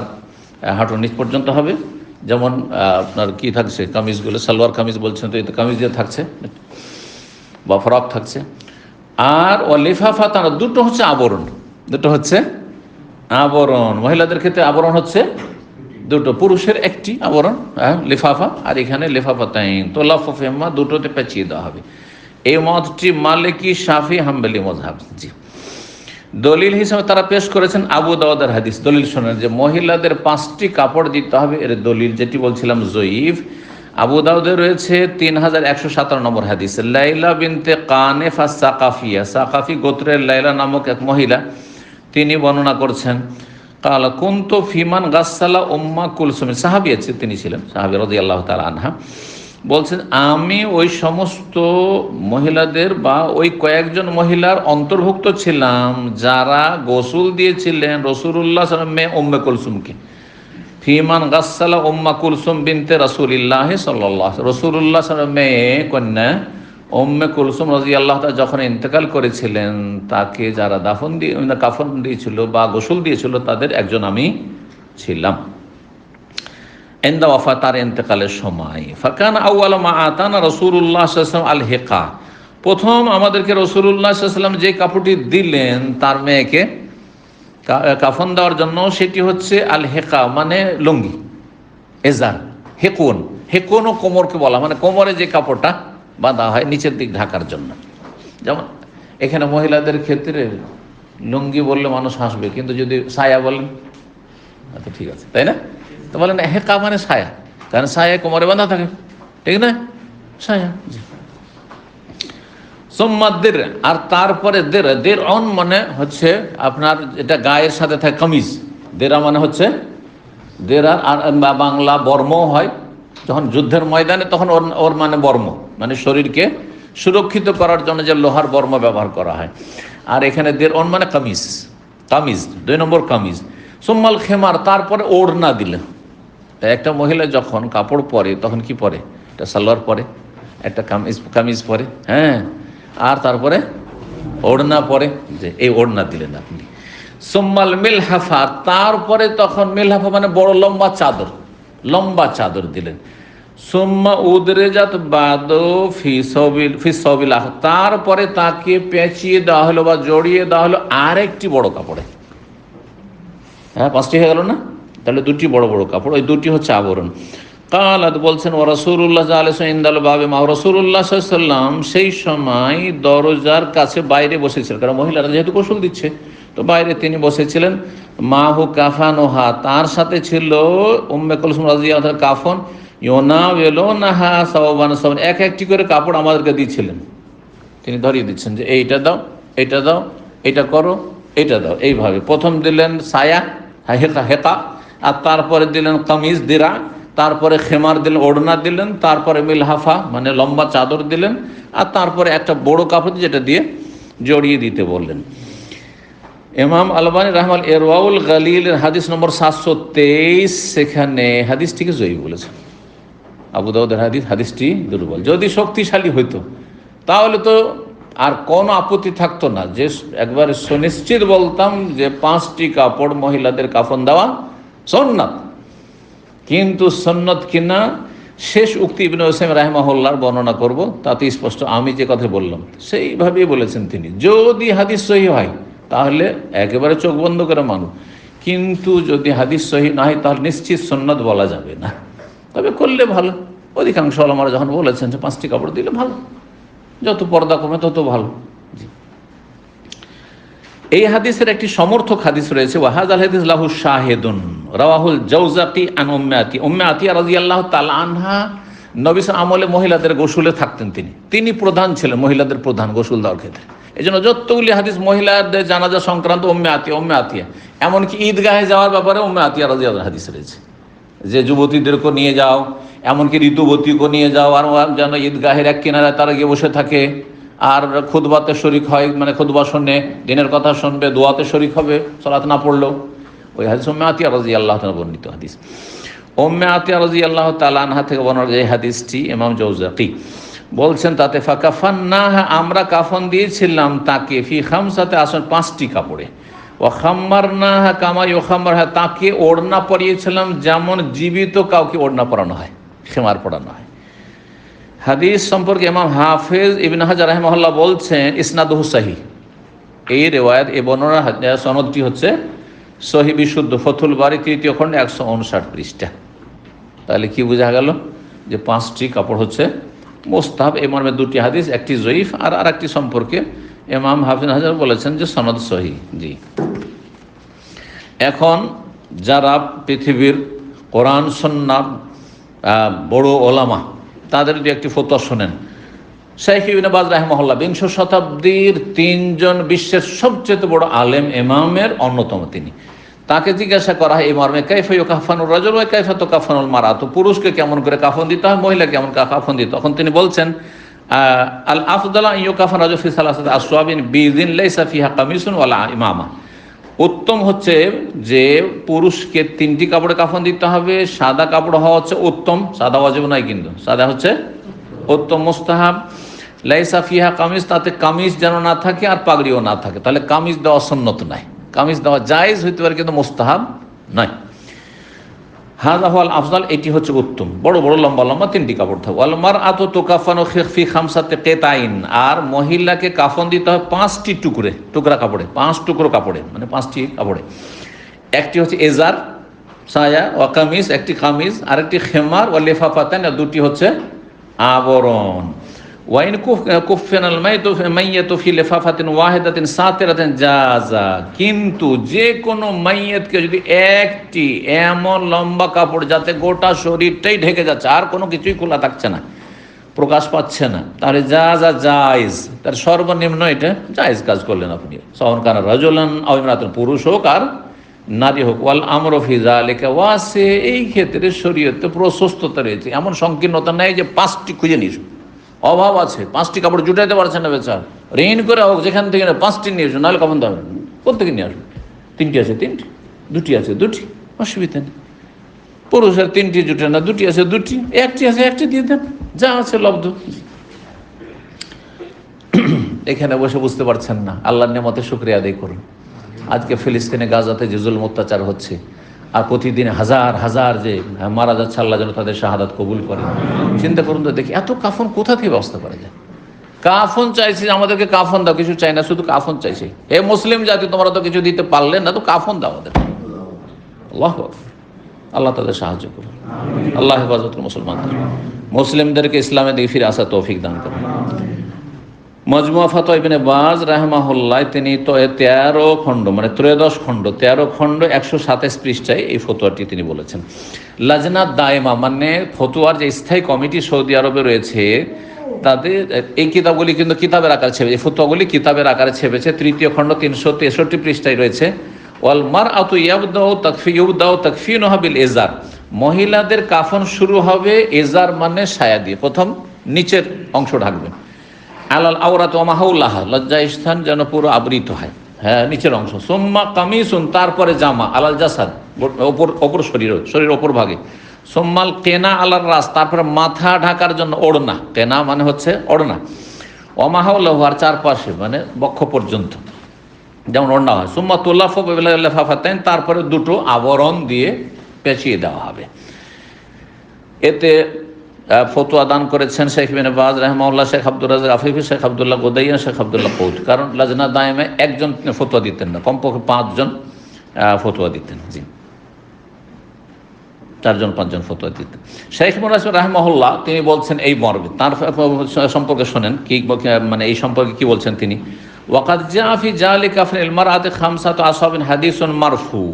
A: হাঁটুর নিচ পর্যন্ত হবে। যেমন আপনার কি থাকছে কামিজগুলো, সালোয়ার কামিজ বলছেন, তো এই তো কামিজ দিয়ে থাকছে বা ফ্রক থাকছে। আর ও লিফাফা, তারা দুটো হচ্ছে আবরণ, দুটো হচ্ছে আবরণ। মহিলাদের ক্ষেত্রে আবরণ হচ্ছে দুটো, পুরুষের একটি আবরণ, লিফাফা, আর এখানে লিফাফা তাইন, তো লাফেমা, দুটোতে পেঁচিয়ে দেওয়া হবে। এই মতটি মালিকি, শাফি, হাম্বলি মযহাব। জি, দলিল হিসেবে তারা পেশ করেছেন আবু দাউদের হাদিস। দলিল শোনেন যে মহিলাদের 5টি কাপড় দিতে হবে, এর দলিল যেটি বলছিলাম জয়ীফ। আবু দাউদে রয়েছে 3117 নম্বর হাদিস। লাইলা বিনতে কানেফা সাকাফিয়া, সাকাফি গোত্রের লাইলা নামক এক মহিলা, তিনি বর্ণনা করছেন, কালা কুনতু ফিমান গাসসালা উম্মা কুলসুম, সাহাবী আছে, তিনি ছিলেন সাহাবী রাদিয়াল্লাহু তাআলা আনহা। বলছেন, আমি ওই সমস্ত মহিলাদের বা ওই কয়েকজন মহিলার অন্তর্ভুক্ত ছিলাম যারা গোসল দিয়েছিলেন রাসূলুল্লাহ সাল্লাল্লাহু আলাইহি ওয়াসাল্লাম মেয়ে উম্মে কুলসুমকে। ফিমান গাসসালা উম্মা কুলসুম বিনতে রাসূলিল্লাহ সাল্লাল্লাহু আলাইহি ওয়াসাল্লাম, রাসূলুল্লাহ সাল্লাল্লাহু আলাইহি ওয়াসাল্লাম মেয়ে কন্যা উম্মে কুলসুম রাদিয়াল্লাহু তাআলা যখন ইন্তেকাল করেছিলেন, তাকে যারা কাফন দিয়েছিল বা গোসল দিয়েছিল তাদের একজন আমি ছিলাম। ইনদা ওয়াফা, তার ইন্তেকালের সময়। ফাকান আউয়াল মা আতানা রাসূলুল্লাহ সাল্লাল্লাহু আলাইহি ওয়াসাল্লাম আল হিকা, প্রথম আমাদেরকে রাসূলুল্লাহ সাল্লাল্লাহু আলাইহি ওয়াসাল্লাম যে কাপড়টি দিলেন তার মেয়েকে কাফন দেওয়ার জন্য, সেটি হচ্ছে আল হেকা, মানে লুঙ্গি, এজার। হেকুন, হেকুনও কোমরকে বলা, মানে কোমরে যে কাপড়টা বাঁধা হয় নিচের দিক ঢাকার জন্য। যেমন এখানে মহিলাদের ক্ষেত্রে লুঙ্গি বললে মানুষ হাসবে, কিন্তু যদি সায়া বলেন আচ্ছা ঠিক আছে, তাই না? তো বলেন হেকা মানে সায়া, কারণ সায়া কোমরে বাঁধা থাকে, ঠিক না? সায়া। সোম্মাদের, আর তারপরে দের অন মানে হচ্ছে আপনার এটা গায়ের সাথে থাকে কামিজ। দেরা মানে হচ্ছে দেরা, আর বাংলা বর্মও হয়। যখন যুদ্ধের ময়দানে তখন ওর মানে বর্ম, মানে শরীরকে সুরক্ষিত করার জন্য যে লোহার বর্ম ব্যবহার করা হয়। আর এখানে দের অন মানে কামিজ, কামিজ 2 নম্বর কামিজ। সোম্মাল খেমার, তারপরে ওড়না দিলে। একটা মহিলা যখন কাপড় পরে তখন কি পরে? একটা সালোয়ার পরে, একটা কামিজ পরে, হ্যাঁ, আর তারপরে ওড়না পরে, যে এই ওড়না দিলেন আপনি। সোম্মাল মিলহাফা, তারপরে তখন মিলহাফা মানে বড় লম্বা চাদর, লম্বা চাদর দিলেন। সোম্মা উদরেজাত বাদো ফিসবিল, তারপরে তাকে পেঁচিয়ে দেওয়া হলো বা জড়িয়ে দেওয়া হলো আরেকটি বড় কাপড়ে। হ্যাঁ, 5টি হয়ে গেল না? তাহলে 2টি বড় বড় কাপড়, ওই 2টি হচ্ছে আবরণ। কালাত, বলছেন ও রাসূলুল্লাহ ইনদাল বাবে, মা রাসূলুল্লাহ সাল্লাল্লাহু আলাইহি ওয়াসাল্লাম সেই সময় দরজার কাছে বাইরে বসেছিলেন, কারণ মহিলারা যেহেতু গোসল দিচ্ছে তো বাইরে তিনি বসেছিলেন। মাহু কাফানোহা, তার সাথে ছিল উম্মে কুলসুম রাদিয়াল্লাহু তাআলা কাফন। ইউনাওয়িলুনাহা সাওবান সাওবান, এক একটি করে কাপড় আমাদেরকে দিচ্ছিলেন, তিনি ধরিয়ে দিচ্ছেন যে এইটা দাও, এইটা দাও, এটা করো, এটা দাও, এইভাবে। প্রথম দিলেন সায়া, হেকা, আর তারপরে দিলেন কামিজ দিরা, তারপরে খেমার দিলেন, ওড়না দিলেন, তারপরে মিলহাফা মানে লম্বা চাদর দিলেন, আর তারপরে একটা বড় কাপড় যেটা দিয়ে জড়িয়ে দিতে বললেন। ইমাম আলবানী রাহমাল ইরওয়াউল গালিলের হাদিস নম্বর 723, সেখানে হাদিসটিকে জয়ী বলেছেন। আবু দাউদের হাদিসটি দুর্বল। যদি শক্তিশালী হইতো তাহলে তো আর কোনো আপত্তি থাকতো না, যে একবারে সুনিশ্চিত বলতাম যে 5টি কাপড় মহিলাদের কাফন দেওয়া সুন্নাত। কিন্তু সুন্নাত কিনা শেষ উক্তি ইবনে উসাইম রাহিমাহুল্লাহর বর্ণনা করব, তাতে স্পষ্ট আমি যে কথা বললাম সেইভাবেই বলেছেন তিনি। যদি হাদিস সহিহ হয় তাহলে একেবারে চোখ বন্ধ করে মানুষ, কিন্তু যদি হাদিস সহিহ না হয় তাহলে নিশ্চিত সুন্নাত বলা যাবে না। তবে করলে ভালো। অধিকাংশ ওলামারা যখন বলেছেন যে 5টি কাপড় দিলে ভালো, যত পর্দা কমে তত ভালো। এই হাদিসের একটি সমর্থক হাদিস রয়েছে, ওয়াহাজাল হাদিস লাহু শাহিদুন রাওয়াহুল জাওজাকি আন উম্মে আতিয়া রাদিয়াল্লাহু তাআলা আনহা। নবী আমলে মহিলাদের গোসলে থাকতেন, তিনি প্রধান ছিলেন, মহিলাদের প্রধান গোসল দেওয়ার ক্ষেত্রে। এই জন্য যতগুলি হাদিস মহিলাদের জানাজা সংক্রান্ত উম্মে আতিয়া, এমনকি ঈদগাহে যাওয়ার ব্যাপারে উম্মে আতিয়া রাদিয়াল্লাহু হাদিস রয়েছে, যে যুবতীদেরকে নিয়ে যাও, এমনকি ঋতুবতীকে নিয়ে যাও, আর যেন ঈদগাহের এক কিনারায় তারা গিয়ে বসে থাকে, আর খুতবাতে শরিক হয়, মানে খুতবা শুনে দিনের কথা শুনবে, দোয়াতে শরিক হবে, সালাত না পড়লেও। ওই হাদিস উম্মে আতিয়া রাদিয়াল্লাহু তাআলা বর্ণিত হাদিস। উম্মে আতিয়া রাদিয়াল্লাহু তাআলা আনহা থেকে বর্ণনা এই হাদিসটি ইমাম জাওজাকি বলছেন, তাতে ফাকাফান্নাহা, আমরা কাফন দিয়েছিলাম তাকে, ফি খামসাতে আসন 5টি কাপড়ে। ও খাম্মারনাহা কামা ইউখাম্মারহা, তাকে ওড়না পরিয়েছিলাম যেমন জীবিত কাউকে ওড়না পরানো হয়, খেমার পরানো হয়। হাদিস সম্পর্কে ইমাম হাফেজ ইবনে হাজার রাহিমাহুল্লাহ বলছেন ইসনাদুহু সহিহ। এই রিওয়ায়াত, এই বর্ণনা সনদটি হচ্ছে সহিহ বিশুদ্ধ। ফতুল বারী 3য় খণ্ড 159 পৃষ্ঠা। তাহলে কি বোঝা গেল যে 5টি কাপড় হচ্ছে মুস্তাহাব। এই মর্মে 2টি হাদিস, একটি জয়ীফ আর আরেকটি সম্পর্কে ইমাম হাফিজ হাজার বলেছেন যে সনদ সহিহ। জি, এখন যারা পৃথিবীর কোরআন সুন্নাহ বড় ওলামা, তাদের যদি একটি ফতোয়া শোনেন, শাইখ ইবনে বাজ রাহিমাহুল্লাহ 20 শতাব্দীর 3জন বিশ্বের সবচেয়ে বড় আলেম ইমামের অন্যতম তিনি। তাকে জিজ্ঞাসা করা হয় এই মর্মে, কাইফা ইউকাফানুর রাজুল ওয়া কাইফা তুকাফানুল মারআতু, পুরুষকে কেমন করে কাফন দিতে হয়, মহিলা কেমন কাফন দিতে হয়। তখন তিনি বলছেন, আল আফদাল ইউকাফান রাজুল ফি সালাসাতি আসওয়াবিন বিযিন লাইসা ফিহা কামিসুন ওয়ালা ইমামা, উত্তম হচ্ছে যে পুরুষকে 3টি কাপড়ে কাফন দিতে হবে। সাদা কাপড় হওয়া হচ্ছে উত্তম, সাদা ওয়াজিব নয়, কিন্তু সাদা হচ্ছে উত্তম মুস্তাহাব। লাইসা ফিহা কামিজ, তাতে কামিজ যেন না থাকে আর পাগড়িও না থাকে। তাহলে কামিজ দেওয়া সুন্নত নাই, কামিজ দেওয়া জায়েজ হইতে পারে কিন্তু মুস্তাহাব নয়। হাযা হুয়াল আফজাল, এটি হচ্ছে উত্তম। বড় বড় লম্বা লম্বা তিনটি কাপড় থাকবে। ওয়াল মারআতু তুকাফানু ফি খামসাতি কিতাইন, আর মহিলাকে কাফন দিতে হয় 5টি টুকরা কাপড়ে, 5 টুকরো কাপড়ে, মানে 5টি কাপড়ে। একটি হচ্ছে এজার সায়া ওয়া কামিজ, একটি কামিজ, আরেকটি খেমার ওয়া লিফাফাতান, আর দুটি হচ্ছে আবরণ। ওয়াইন কুফিনাল মাইয়াতু ফি লিফাফাতিন ওয়াহিদাতিন সাতিরাতিন জাযা, কিন্তু যে কোনো মাইয়াতকে যদি একটি এমন লম্বা কাপড় যাতে গোটা শরীরটাই ঢেকে যাচ্ছে, আর কোনো কিছুই খোলা থাকছে না, প্রকাশ পাচ্ছে না, তাহলে জাযা জায়েজ, তার সর্বনিম্ন এটা জায়েজ কাজ করলেন আপনি। সাওয়ান কানা রাজুলান আও ইমরাতুন, পুরুষ হোক আর নারী হোক। ওয়াল আমরু ফি যালিকা ওয়াসি, এই ক্ষেত্রে শরীয়তে প্রশস্ততা রয়েছে, এমন সংকীর্ণতা নেই যে 5টি খুঁজে নিস। অভাব আছে, 5টি কাপড় জুটাইতে পারছে না বেচার, ঋণ করে হোক যেখান থেকে 5টি নিয়ে এসো, নাহলে কাপড় দেবে কোথেকে নিয়ে আসবে। 3টি আছে 3টি, 2টি আছে 2টি, অসুবিধা নেই। পুরুষের 3টি জুটে না, 2টি আছে 2টি, 1টি আছে 1টি দিয়ে দেন, যা আছে লব্ধ। এখানে বসে বুঝতে পারছেন না, আল্লাহর নেমতে শুকরিয়া আদায় করুন। আজকে ফিলিস্তিনে গাজাতে যে জুলম অত্যাচার হচ্ছে, আর প্রতিদিন হাজার হাজার যে মারা যাচ্ছে, আল্লাহ যেন তাদের শাহাদাত কবুল করে। চিন্তা করুন তো দেখি, এত কাফন কোথা থেকে ব্যবস্থা করা যায়? কাফন চাইছি, আমাদেরকে কাফন দাও, কিছু চাই না, শুধু কাফন চাইছি। হে মুসলিম জাতি, তোমরা তো কিছু দিতে পারলেন না, তো কাফন দাও আমাদের। আল্লাহু আকবার, আল্লাহ তাদের সাহায্য করুন, আল্লাহ হেফাজত করুন মুসলমানদের, মুসলিমদেরকে ইসলামের দিকে ফিরে আসার তৌফিক দান করুন। মজমুয়া ফাতোয়া ইবনে বাজ রাহিমাহুল্লাহ, তিনি তো 13 খণ্ড, মানে 13 খণ্ড, 13 খণ্ড 127 পৃষ্ঠায় এই ফতোয়াটি তিনি বলেছেন। লাজনা দায়মা, মানে ফতোয়ার যে স্থায়ী কমিটি সৌদি আরবে রয়েছে, তাদের এই কিতাবগুলি কিন্তু কিতাবের আকারে ছেপেছে, এই ফতোয়াগুলি কিতাবের আকারে ছেপেছে। 3য় খণ্ড 363 পৃষ্ঠায় রয়েছে। ওয়াল মারআতু ইউবদাউ তাকফিনুহা বিল ইজার, মহিলাদের কাফন শুরু হবে এজার মানে সায়া দিয়ে, প্রথম নিচের অংশ ঢাকবে। আলাল আওরাত ওয়া মা হাওলাহা, লজ্জা স্থান যেন পুরো আবৃত হয়, হ্যাঁ নিচের অংশ। সুম্মা কামিসুন, তারপরে জামা, আলাল জাসাদ, ওপর শরীর ওপর ভাগে। সুম্মাল কেনা আলার রাস, তারপরে মাথা ঢাকার জন্য ওড়না, কেনা মানে হচ্ছে ওড়না। ওয়া মা হাওলাহু, আর চারপাশে মানে বক্ষ পর্যন্ত যেমন ওড়না হয়। সুম্মা তুলাফু বিল লিফাফাতাইন, তারপরে 2টো আবরণ দিয়ে পেঁচিয়ে দেওয়া হবে। এতে ফতোয়া দান করেছেন শেখ ইবনে বাজ রাহিমাহুল্লাহ, শেখ আব্দুর রাজ্জাক আফিফি, শেখ আব্দুল্লাহ গোদাইয়া, শেখ আব্দুল্লাহ কৌদ। কারণ লাজনা দায়েমে একজন ফতোয়া দিতেন না, কমপক্ষে 5 জন ফতোয়া দিতেন। জি, 4 জন 5 জন ফতোয়া দিতেন। শেখ মুরাসিম রাহিমাহুল্লাহ তিনি বলছেন এই মর্মে, তার সম্পর্কে শোনেন কি, মানে এই সম্পর্কে কি বলছেন তিনি। ওয়াকাদ জা ফি যালিকা ফিল মারআতি খামসাতু আসহাবিন হাদিসুন মারফু,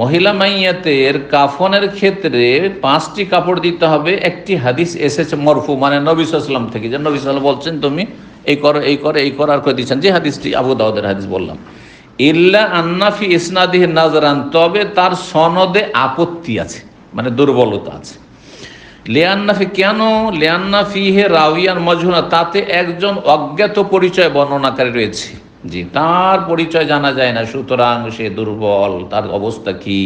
A: মহিলা মাইয়াতের কাফনের ক্ষেত্রে 5টি কাপড় দিতে হবে, একটি হাদিস এসেছে মরফু, মানে নবী সাল্লাল্লাহু আলাইহি ওয়াসাল্লাম থেকে, যে নবী সাল্লাল্লাহু বলছেন তুমি এই করো এই করো এই করো, আর করে দিচ্ছেন, যে হাদিসটি আবু দাউদের হাদিস বললাম। ইল্লা আন্না ফি ইসনাদিহি নাজরান, তবে তার সনদে আপত্তি আছে, মানে দুর্বলতা আছে। লিআন্না ফি, কেন? লিআন্না ফিহি রাউয়ান মাজহুলা, তাতে একজন অজ্ঞাত পরিচয় বর্ণনাকারী রয়েছে, জি, তার পরিচয় জানা যায় না, সুতরাং সে দুর্বল, তার অবস্থা কি।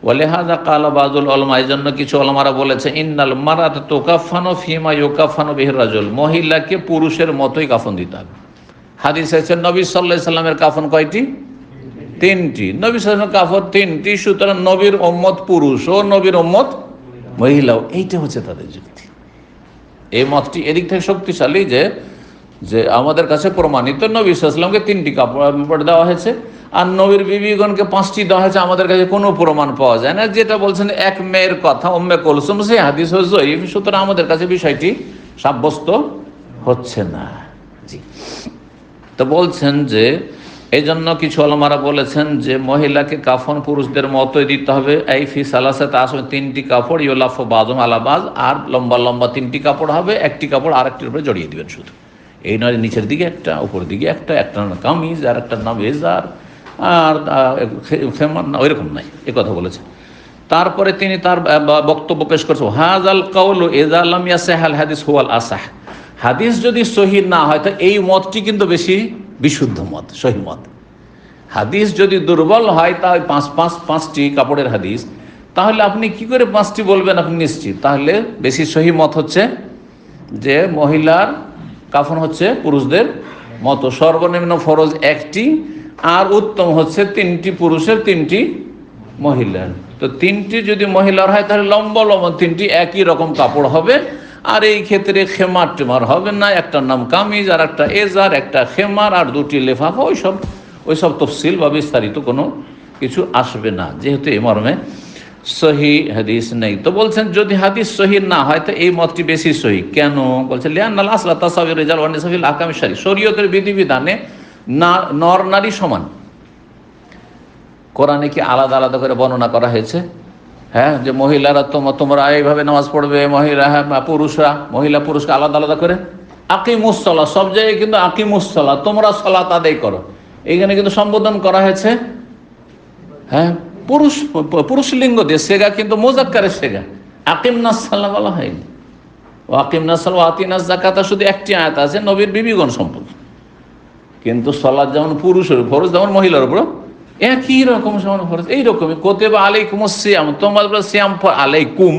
A: ওয়ালিহাযা ক্বালা বাযুল উলামা, এই জন্য কিছু উলামারা বলেছে ইন্নাল মারআতা তুকাফানু ফিমা ইউকাফানু বিহি রাজুল, মহিলাকে পুরুষের মতোই কাফন দিতে হবে। হাদিস আছে নবী সাল্লাল্লাহু আলাইহি সাল্লামের কাফন কয়টি? 3টি। নবী সাল্লাল্লাহু আলাইহি সাল্লামের কাফন 3টি, সুতরাং নবীর উম্মত পুরুষ ও নবীর উম্মত মহিলাও, এইটা হচ্ছে তাদের যুক্তি। এই মতটি এদিক থেকে শক্তিশালী যে যে আমাদের কাছে প্রমাণিত নবী সাল্লাল্লাহু আলাইহি সাল্লামকে 3টি কাপড় দেওয়া হয়েছে, আর নবীর বিবিগণকে 5টি দেওয়া হয়েছে। আমাদের কাছে কোনো প্রমাণ পাওয়া যায় না। যেটা বলছেন এক মেয়ের কথা, উম্মে কুলসুম, সেই হাদিস হচ্ছে জয়ীফ, সুতরাং আমাদের কাছে বিষয়টি সাব্যস্ত হচ্ছে না। জি, তো বলছেন যে এই জন্য কিছু উলামারা বলেছেন যে মহিলাকে কাফন পুরুষদের মতোই দিতে হবে। এই ফি সালাসাত আসম, 3টি কাপড়, ইউলাফু বাযুম আলা বায, আর লম্বা লম্বা 3টি কাপড় হবে, একটি কাপড় আরেকটির উপরে জড়িয়ে দিবেন শুধু। এই নয় নিচের দিকে একটা, উপর দিকে একটা, একটা না কামিজ আর একটা নাম এজার আর খেমার না, ওইরকম নাই, এ কথা বলেছে। তারপরে তিনি তার বক্তব্য পেশ করছেন, হাযাল কাউলু ইযা লাম ইয়াসিহাল হাদিস হুয়াল আসাহ, হাদিস যদি সহিহ না হয় তো এই মতটি কিন্তু বেশি বিশুদ্ধ মত, সহিহ মত। হাদিস যদি দুর্বল হয়, তাহলে 5টি কাপড়ের হাদিস, তাহলে আপনি কি করে 5টি বলবেন? আপনি নিশ্চিত? তাহলে বেশি সহিহ মত হচ্ছে যে মহিলার কাফন হচ্ছে পুরুষদের মতো, সর্বনিম্ন ফরজ একটি, আর উত্তম হচ্ছে 3টি পুরুষের 3টি মহিলার। তো 3টি যদি মহিলার হয় তাহলে লম্বা লম্বা 3টি একই রকম কাপড় হবে। আর এই ক্ষেত্রে খেমার টেমার হবে না, একটার নাম কামিজ আর একটা এজার, একটা খেমার আর 2টি লেফাফা, ওইসব তফসিল বা বিস্তারিত কোনো কিছু আসবে না, যেহেতু এই মর্মে সহি হাদিস নেই। তো বলছেন যদি হাদিস সহি না হয় তো এই মতটি বেশি সহি। কেন? বলছেন লিআন্নাল আসলা তাসাউয়ুর রিজাল ওয়ান নিসা ফিল আহকামিশ শারঈ, শরীয়তের বিধিবিধানে নর নারী সমান। কোরআনে কি আলাদা আলাদা করে বর্ণনা করা হয়েছে? হ্যাঁ, যে মহিলারা তোমরা এইভাবে নামাজ পড়বে, পুরুষরা মহিলা পুরুষকে আলাদা আলাদা করে। আকিমুস সালাত, সব জায়গায় কিন্তু আকিমুস সালাত, তোমরা সালাত আদায় করো, এইখানে কিন্তু সম্বোধন করা হয়েছে হ্যাঁ পুরুষ লিঙ্গ দিয়ে, সেগা কিন্তু মুজাক্কারের সেগা, আকিমনাস সালাহ বলা হয়নি। ও আকিমনাস সালাহ ওয়া আতিনাস যাকাত শুধু একটি আয়াত আছে নবীর বিবিগণ সম্পর্কে, কিন্তু সালাত যেমন পুরুষের ফরজ তেমন মহিলার উপর একই রকম সমান ফরজ। এইরকমই কুতিবা আলাইকুমুস সিয়াম, তোমাদের উপর সিয়াম আলাইকুম,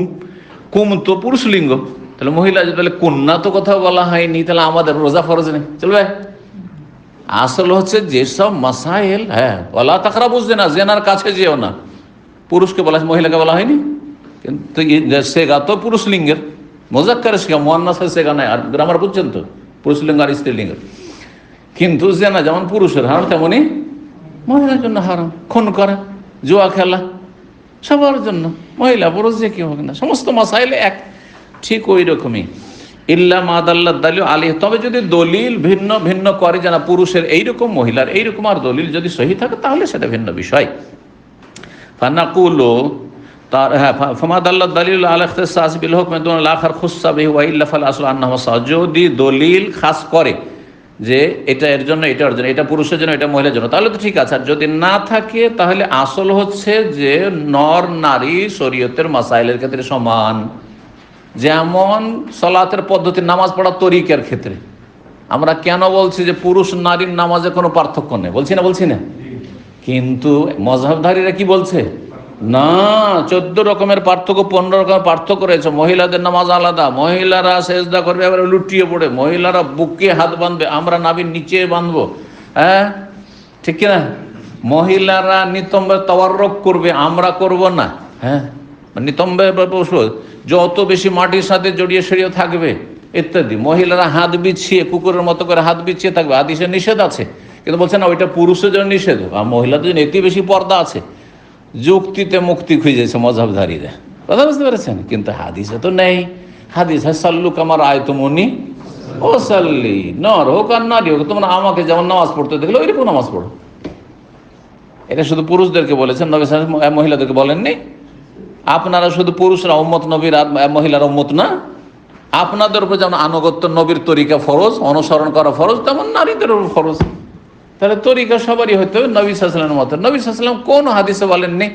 A: কুম তো পুরুষ লিঙ্গ, তাহলে মহিলা তাহলে কন্যা তো কোথাও বলা হয়নি, তাহলে আমাদের রোজা ফরজ নেই, চলবে? আসল হচ্ছে যেসব মাসাইল, হ্যাঁ ওয়ালা তাকরাবুজ জিনা, জেনার কাছে যেও না, পুরুষকে বলা হয়েছে, মহিলাকে বলা হয়নি। কিন্তু সেগা তো পুরুষ লিঙ্গের, মুজাক্কারের সেগা, মুয়ান্নাসের সেগা নাই। আর গ্রামার বুঝছেন তো, পুরুষ লিঙ্গ আর স্ত্রী লিঙ্গের। কিন্তু জেনা যেমন পুরুষের হারাম তেমনই মহিলার জন্য হারাম। খুন করা, জুয়া খেলা, সবার জন্য, মহিলা পুরুষ যে কি হোক না, সমস্ত মাসাইলে এক, ঠিক ওই রকমই। ইল্লা মাদাল্লাহ দালিল আলী, তবে যদি দলিল ভিন্ন ভিন্ন করে, যেন পুরুষের এইরকম মহিলার এইরকম, আর দলিল যদি সহি থাকে তাহলে সেটা ভিন্ন বিষয়। ফানাকুলু, তার হ্যাঁ ফামাদাল্লাহ দালিল আলা ইখতিসাস বিল হুকম দুন আল আখার খুসসা বিহি ওয়া ইল্লা ফাল আসলু আন্নাহু সাওয়া, যদি দলিল খাস করে যে এটা এর জন্য, এটা ওর জন্য, এটা পুরুষের জন্য, এটা মহিলার জন্য, তাহলে তো ঠিক আছে। আর যদি না থাকে তাহলে আসল হচ্ছে যে নর নারী শরীয়তের মাসাইলের ক্ষেত্রে সমান। যেমন সলাতের পদ্ধতি, নামাজ পড়ার তরিকার ক্ষেত্রে আমরা কেন বলছি যে পুরুষ নারীর নামাজে কোনো পার্থক্য নেই, বলছি না, কিন্তু মযহাবধারীরা কি বলছে? না, 14 রকমের পার্থক্য, 15 রকমের পার্থক্য রয়েছে। মহিলাদের নামাজ আলাদা, মহিলারা সেজদা করবে এবারে লুটিয়ে পড়ে, মহিলারা বুকে হাত বাঁধবে, আমরা নাভির নিচে বাঁধবো, হ্যাঁ ঠিক কিনা? মহিলারা নিতম্বে তাওয়াররুক করবে, আমরা করব না, হ্যাঁ নিতম্বে যত বেশি মাটির সাথে জড়িয়ে সরিয়ে থাকবে ইত্যাদি। মহিলারা হাত বিছিয়ে, কুকুরের মতো করে হাত বিছিয়ে থাকবে, হাদিসে নিষেধ আছে, কিন্তু বলছে না ওইটা পুরুষের জন্য নিষেধ, আর মহিলাদের জন্য এতে বেশি পর্দা আছে। যুক্তিতে মুক্তি খুঁজেছে মযহাবধারীরা, কথা বুঝতে পেরেছেন? কিন্তু হাদিসে তো নেই। হাদিস সাল্লু কামার আয়তুমুনি ও সাল্লি, নর হোক আর নারী হোক, তোমরা আমাকে যেমন নামাজ পড়তে দেখলে ওইরকম নামাজ পড়ো। এটা শুধু পুরুষদেরকে বলেছেন, নবী সাল্লাল্লাহু আলাইহি ওয়াসাল্লাম মহিলাদেরকে বলেননি। আপনারা শুধু পুরুষরা উম্মত নবীর আর মহিলারা উম্মত না? আপনাদের উপর যেমন আনুগত্য নবীর তরিকা ফরজ, অনুসরণ করা ফরজ, তেমন নারীদের উপর ফরজ। তাহলে তরিকা সবারই হইতে হবে নবী সাল্লাল্লাহু আলাইহি ওয়াসাল্লামের মতো। নবী সাল্লাল্লাহু আলাইহি ওয়াসাল্লাম কোন হাদিসে বলেননি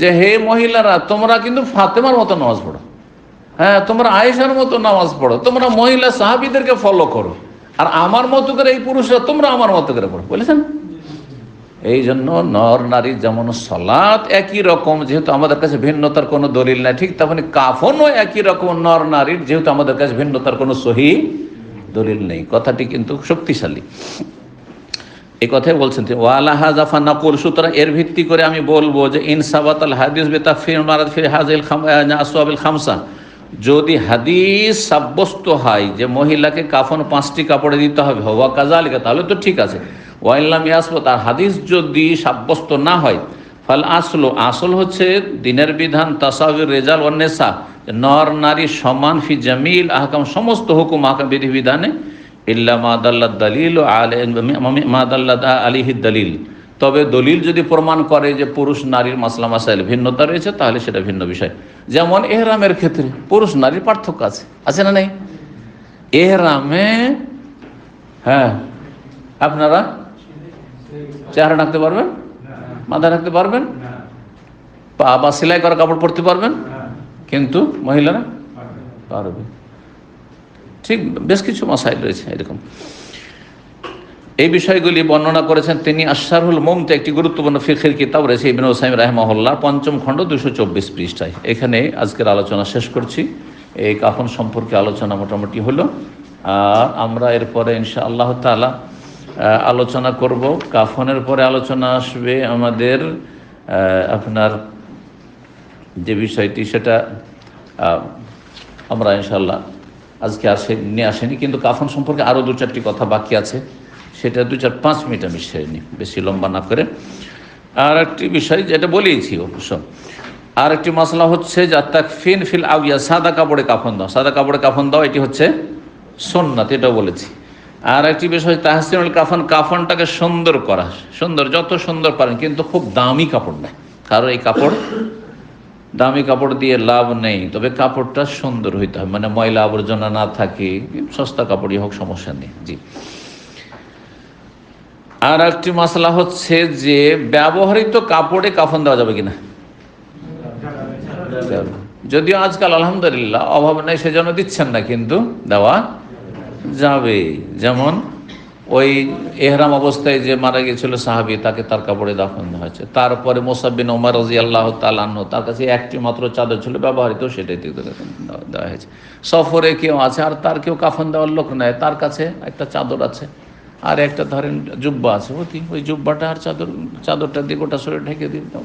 A: যে হে মহিলারা তোমরা কিন্তু ফাতেমার মতো নামাজ পড়ো, হ্যাঁ তোমরা আয়েশার মতো নামাজ পড়ো, তোমরা মহিলা সাহাবীদেরকে ফলো করো, আর আমার মতো করে এই পুরুষরা তোমরা আমার মতো করে পড়ো, বলেছেন? এই জন্য নর নারীর যেমন সালাত একই রকম, যেহেতু আমাদের কাছে ভিন্নতার কোনো দলিল নাই, ঠিক তেমনি কাফনও একই রকম নর নারীর, যেহেতু আমাদের কাছে ভিন্নতার কোনো সহি দলিল নেই। কথাটি কিন্তু শক্তিশালী, এই কথাই বলছেন। ওয়ালা হাযা নাকুল, সুতরাং এর ভিত্তি করে আমি বলবো যে ইনসাবাতাল হাদিস বিতাফসির মারাদ ফি হাযিল আসওয়াবিল খামসা, যদি হাদিস সাব্যস্ত হয় যে মহিলাকে কাফন 5টি কাপড়ে দিতে হবে, ওয়া কাযালিকা, তাহলে তো ঠিক আছে। ওয়াইল্লাম ইয়াসবুত, আর হাদিস যদি সাব্যস্ত না হয়, ফাল আসল, আসল হচ্ছে দিনের বিধান তাসাউয়ুর রিজাল ওয়ান নিসা, নর নারী সমান ফি জামিল আহকাম, সমস্ত হুকুম আহকাম বিধিবিধানে, ইল্লা মা দাল্লাত দালিল মা দাল্লাত আলাইহি দালিল, তবে দলিল যদি প্রমাণ করে যে পুরুষ নারীর মাসলা মাসাইল ভিন্নতা রয়েছে, তাহলে সেটা ভিন্ন বিষয়। যেমন এহরামের ক্ষেত্রে পুরুষ নারীর পার্থক্য আছে না নেই? এহরামে হ্যাঁ আপনারা চেহারা ঢাকতে পারবেন, মাথা ঢাকতে পারবেন, পা বা সেলাই করা কাপড় পরতে পারবেন, কিন্তু মহিলারা পারবে। ঠিক বেশ কিছু মাসাইল রয়েছে এরকম। এই বিষয়গুলি বর্ণনা করেছেন তিনি আশশারহুল মুমতি, একটি গুরুত্বপূর্ণ ফিকহের কিতাব রয়েছে ইবনে উসাইম রাহিমাহুল্লাহ, 5ম খণ্ড 224 পৃষ্ঠায়। এখানে আজকের আলোচনা শেষ করছি। এই কাফন সম্পর্কে আলোচনা মোটামুটি হলো। আর আমরা এরপরে ইনশাআল্লাহ তাআলা আলোচনা করব। কাফনের পরে আলোচনা আসবে আমাদের আপনার যে বিষয়টি, সেটা আমরা ইনশাআল্লাহ আজকে নিয়ে আসেনি, কিন্তু কাফন সম্পর্কে আরও 2-4টি কথা বাকি আছে, সেটা 2-4-5 মিনিট আমি সেরে নিই, বেশি লম্বা না করে। আর একটি বিষয় যেটা বলেইছি অবশ্য, আর একটি মশলা হচ্ছে যে তাকফিন ফিল আউয়া, সাদা কাপড়ে কাফন দাও, সাদা কাপড়ে কাফন দাও, এটি হচ্ছে সুন্নাত, এটাও বলেছি। আর একটি বিষয় তাহসিনুল কাফন, কাফনটাকে সুন্দর করা, সুন্দর যত সুন্দর পারেন, কিন্তু খুব দামি কাপড় নেই, কারণ এই কাপড় দামি কাপড় দিয়ে লাভ নেই, তবে কাপড়টা সুন্দর হইতে হবে, মানে ময়লা আবর্জনা না থাকে, সস্তা কাপড়ই হোক, সমস্যা নেই। জি। আর একটি মশলা হচ্ছে যে ব্যবহৃত কাপড়ে কাফন দেওয়া যাবে কিনা, যদিও আজকাল আলহামদুলিল্লাহ অভাব নেই সেজন্য দিচ্ছেন না, কিন্তু দেওয়া যাবে। যেমন ওই এহরাম অবস্থায় যে মারা গিয়েছিল সাহাবী, তাকে তার কাপড়ে দাফন হয়েছে। তারপরে মুসাব বিন ওমর রাদিয়াল্লাহু তাআলা আনহু, তার কাছে একটি মাত্র চাদর ছিল ব্যবহৃত, সেটাই দেওয়া হয়েছে। সফরে কেউ আছে আর তার কেউ কাফন দেওয়ার লোক নেয়, তার কাছে একটা চাদর আছে আর একটা ধরেন জুব্বা আছে, ওই জুব্বাটা আর চাদরটা দিয়ে গোটা শরীর ঢেকে দিয়ে দাও,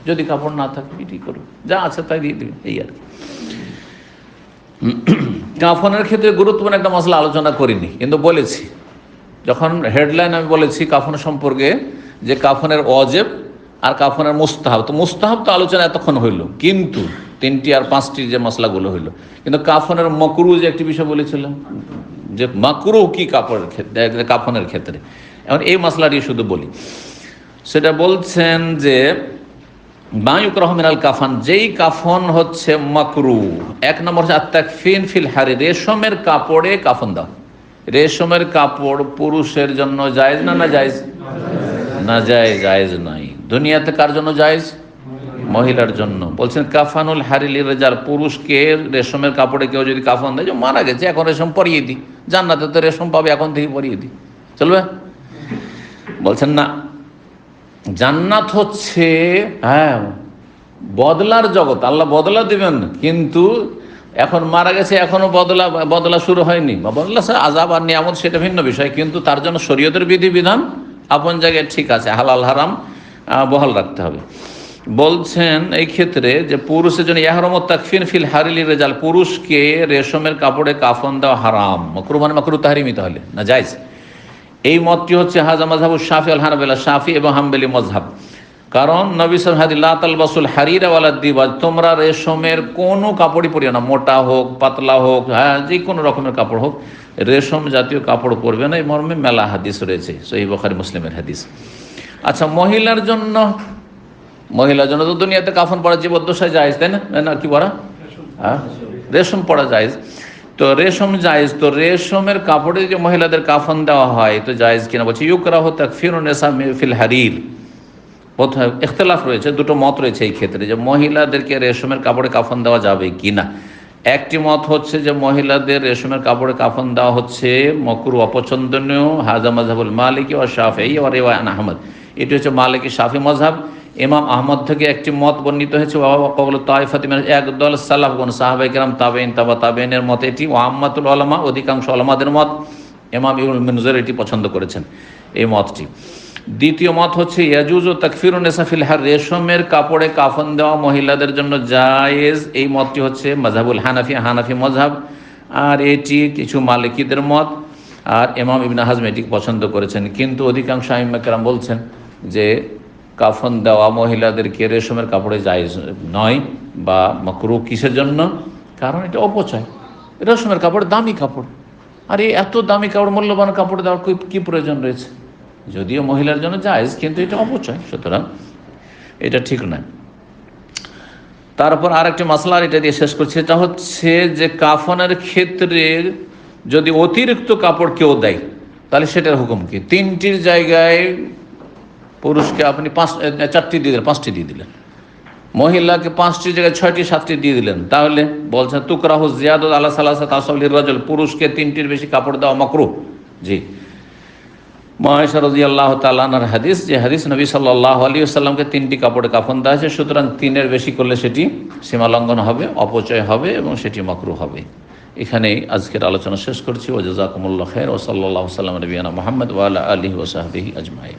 A: যদি কাপড় না থাকে এটি করো, যা আছে তাই দিয়ে দিবে, এই আর কি। কাফনের ক্ষেত্রে গুরুত্বপূর্ণ একটা মশলা আলোচনা করিনি, কিন্তু বলেছি যখন হেডলাইন আমি বলেছি কাফন সম্পর্কে, যে কাফনের ওয়াজিব আর কাফনের মুস্তাহাব। তো মুস্তাহাব তো আলোচনা এতক্ষণ হইল, কিন্তু 3টি আর 5টি যে মশলাগুলো হইল, কিন্তু কাফনের মাকরু যে একটি বিষয় বলেছিলাম, যে মাকরু কি কাপড়ের ক্ষেত্রে, কাফনের ক্ষেত্রে, এখন এই মশলাটি শুধু বলি। সেটা বলছেন যে মায়ুকরাহু মিনাল কাফন, যেই কাফন হচ্ছে মাকরু, 1 নম্বর হচ্ছে আত-তাকফিন ফিল হারির, রেশমের কাপড়ে কাফন দাও। রেশমের কাপড় পুরুষের জন্য জায়েজ না জায়েজ না? জায়েজ নাই। দুনিয়াতে কার জন্য জায়েজ? মহিলার জন্য। বলছেন কাফানুল হারিলি রেজাল, পুরুষকে রেশমের কাপড়ে কেউ যদি কাফন দেয়, যে মারা গেছে এখন রেশম পরিয়ে দিই, জান্নাতে তো রেশম পাবে, এখন থেকে পরিয়ে দিই, চলবে? বলছেন না, জান্নাত হচ্ছে বদলার জগৎ, আল্লাহ বদলা দিবেন, কিন্তু এখন মারা গেছে, এখনো বদলা শুরু হয়নি, বা বদলা আযাব আর নিয়ামত সেটা ভিন্ন বিষয়, কিন্তু তার জন্য শরীয়তের বিধিবিধান আপন জায়গায় ঠিক আছে, হালাল হারাম বহাল রাখতে হবে। বলছেন এই ক্ষেত্রে যে পুরুষের জন্য ইহরামুত তাকফিন ফিল হারিলি রেজাল, পুরুষকে রেশমের কাপড়ে কাফন দেওয়া হারাম, মাকরুহ মানে মাকরুহ তাহরিমি, তাহলে না জায়েজ। এই মতটি হচ্ছে হাজা মাযহাবুশ শাফি আল হানাবিলা, শাফি এবং হাম্বলি মযহাব। কারণ নবী সাল্লাল্লাহু আলাইহি ওয়াসাল্লাম লা তালবাসুল হারিরা ওয়ালা দিবাজ, তোমরা রেশমের কোনো কাপড়ই পরিও না, মোটা হোক পাতলা হোক, যে কোনো রকমের কাপড় হোক, রেশম জাতীয় কাপড় পরবে না, এই মর্মে মেলা হাদিস রয়েছে, সহিহ বুখারী মুসলিমের হাদিস। আচ্ছা, মহিলার জন্য তো দুনিয়াতে কাফন পরা জীবদ্দশায় জায়েজ, তাই না? কি পরা? রেশম পরা জায়েজ। তো রেশম জায়েজ, তো রেশমের কাপড়ে যে মহিলাদের কাফন দেওয়া হয়, তো জায়েজ কিনা? বলছে ইউকরাহু তাকফিরুন নিসা ফিল হারির। কোথায় ইখতিলাফ রয়েছে, 2টো মত রয়েছে এই ক্ষেত্রে, যে মহিলাদেরকে রেশমের কাপড়ে কাফন দেওয়া যাবে কিনা। একটি মত হচ্ছে যে মহিলাদের রেশমের কাপড়ে কাফন দেওয়া হচ্ছে মাকরুহ, অপছন্দনীয়, হাজা মাযহাবুল মালিকি ওয়া শাফিঈ ওয়া রিওয়ায়াত আহমদ, এটি হচ্ছে মালিকি শাফি মযহাব। ইমাম আহমদ থেকে একটি মত বর্ণিত হয়েছে, ওয়াকাউলু তাইফাতি মিনাল, একদল সালাফগণ সাহাবায়ে কেরাম তাবেঈন তাবা তাবেঈনের মত এটি, ওয়া আম্মাতুল উলামা, অধিকাংশ উলামাদের মত। ইমাম ইবনুল মুনজির এটি পছন্দ করেছেন এই মতটি। দ্বিতীয় মত হচ্ছে ইয়াজুজু তাকফিরুন নিসা ফিল হার, রেশমের কাপড়ে কাফন দেওয়া মহিলাদের জন্য জায়েজ, এই মতটি হচ্ছে মাযহাবুল হানাফি মযহাব, আর এটি কিছু মালিকিদের মত, আর ইমাম ইবনে হাজম এটি পছন্দ করেছেন। কিন্তু অধিকাংশ আইম্মা কেরাম বলছেন যে কাফন দেওয়া মহিলাদেরকে রেশমের কাপড়ে জায়েজ নয় বা মাকরুহ। কিসের জন্য? কারণ এটা অপচয়, রেশমের কাপড় দামি কাপড়, আর এই এত দামি কাপড়, মূল্যবান কাপড় দেওয়ার কি প্রয়োজন রয়েছে? যদিও মহিলার জন্য জায়েজ, কিন্তু এটা অপচয়, সুতরাং এটা ঠিক নয়। তারপর আরেকটি মাসলা, এটা দিয়ে শেষ করছি, এটা হচ্ছে যে কাফনের ক্ষেত্রে যদি অতিরিক্ত কাপড় কেউ দেয়, তাহলে সেটার হুকুম কি? 3টির জায়গায় পুরুষকে আপনি 4টি দিয়ে দিলেন, 5টি দিয়ে দিলেন, মহিলাকে 5টির জায়গায় 6টি 7টি দিয়ে দিলেন, তাহলে বলছেন তুকরাহু জিয়াদাত আলা সালাসাতি আসওয়ালির রাজুল, পুরুষকে 3টির বেশি কাপড় দেওয়া মাকরুহ। জি। আয়েশা রাদিয়াল্লাহু তাআলা আনহার হাদিস, যে হাদিস নবী সাল্লাল্লাহু আলাইহি ওয়াসাল্লামকে 3টি কাপড়ে কাফন দেওয়া আছে, সুতরাং 3-এর বেশি করলে সেটি সীমালঙ্ঘন হবে, অপচয় হবে এবং সেটি মাকরুহ হবে। এখানেই আজকের আলোচনা শেষ করছি। ওয়া জাযাকুমুল্লাহু খাইর ওয়া সাল্লাল্লাহু সাল্লাম নবিয়ানা মুহাম্মদ ওয়া আলা আলিহি ওয়া সাহবিহি আজমাইন।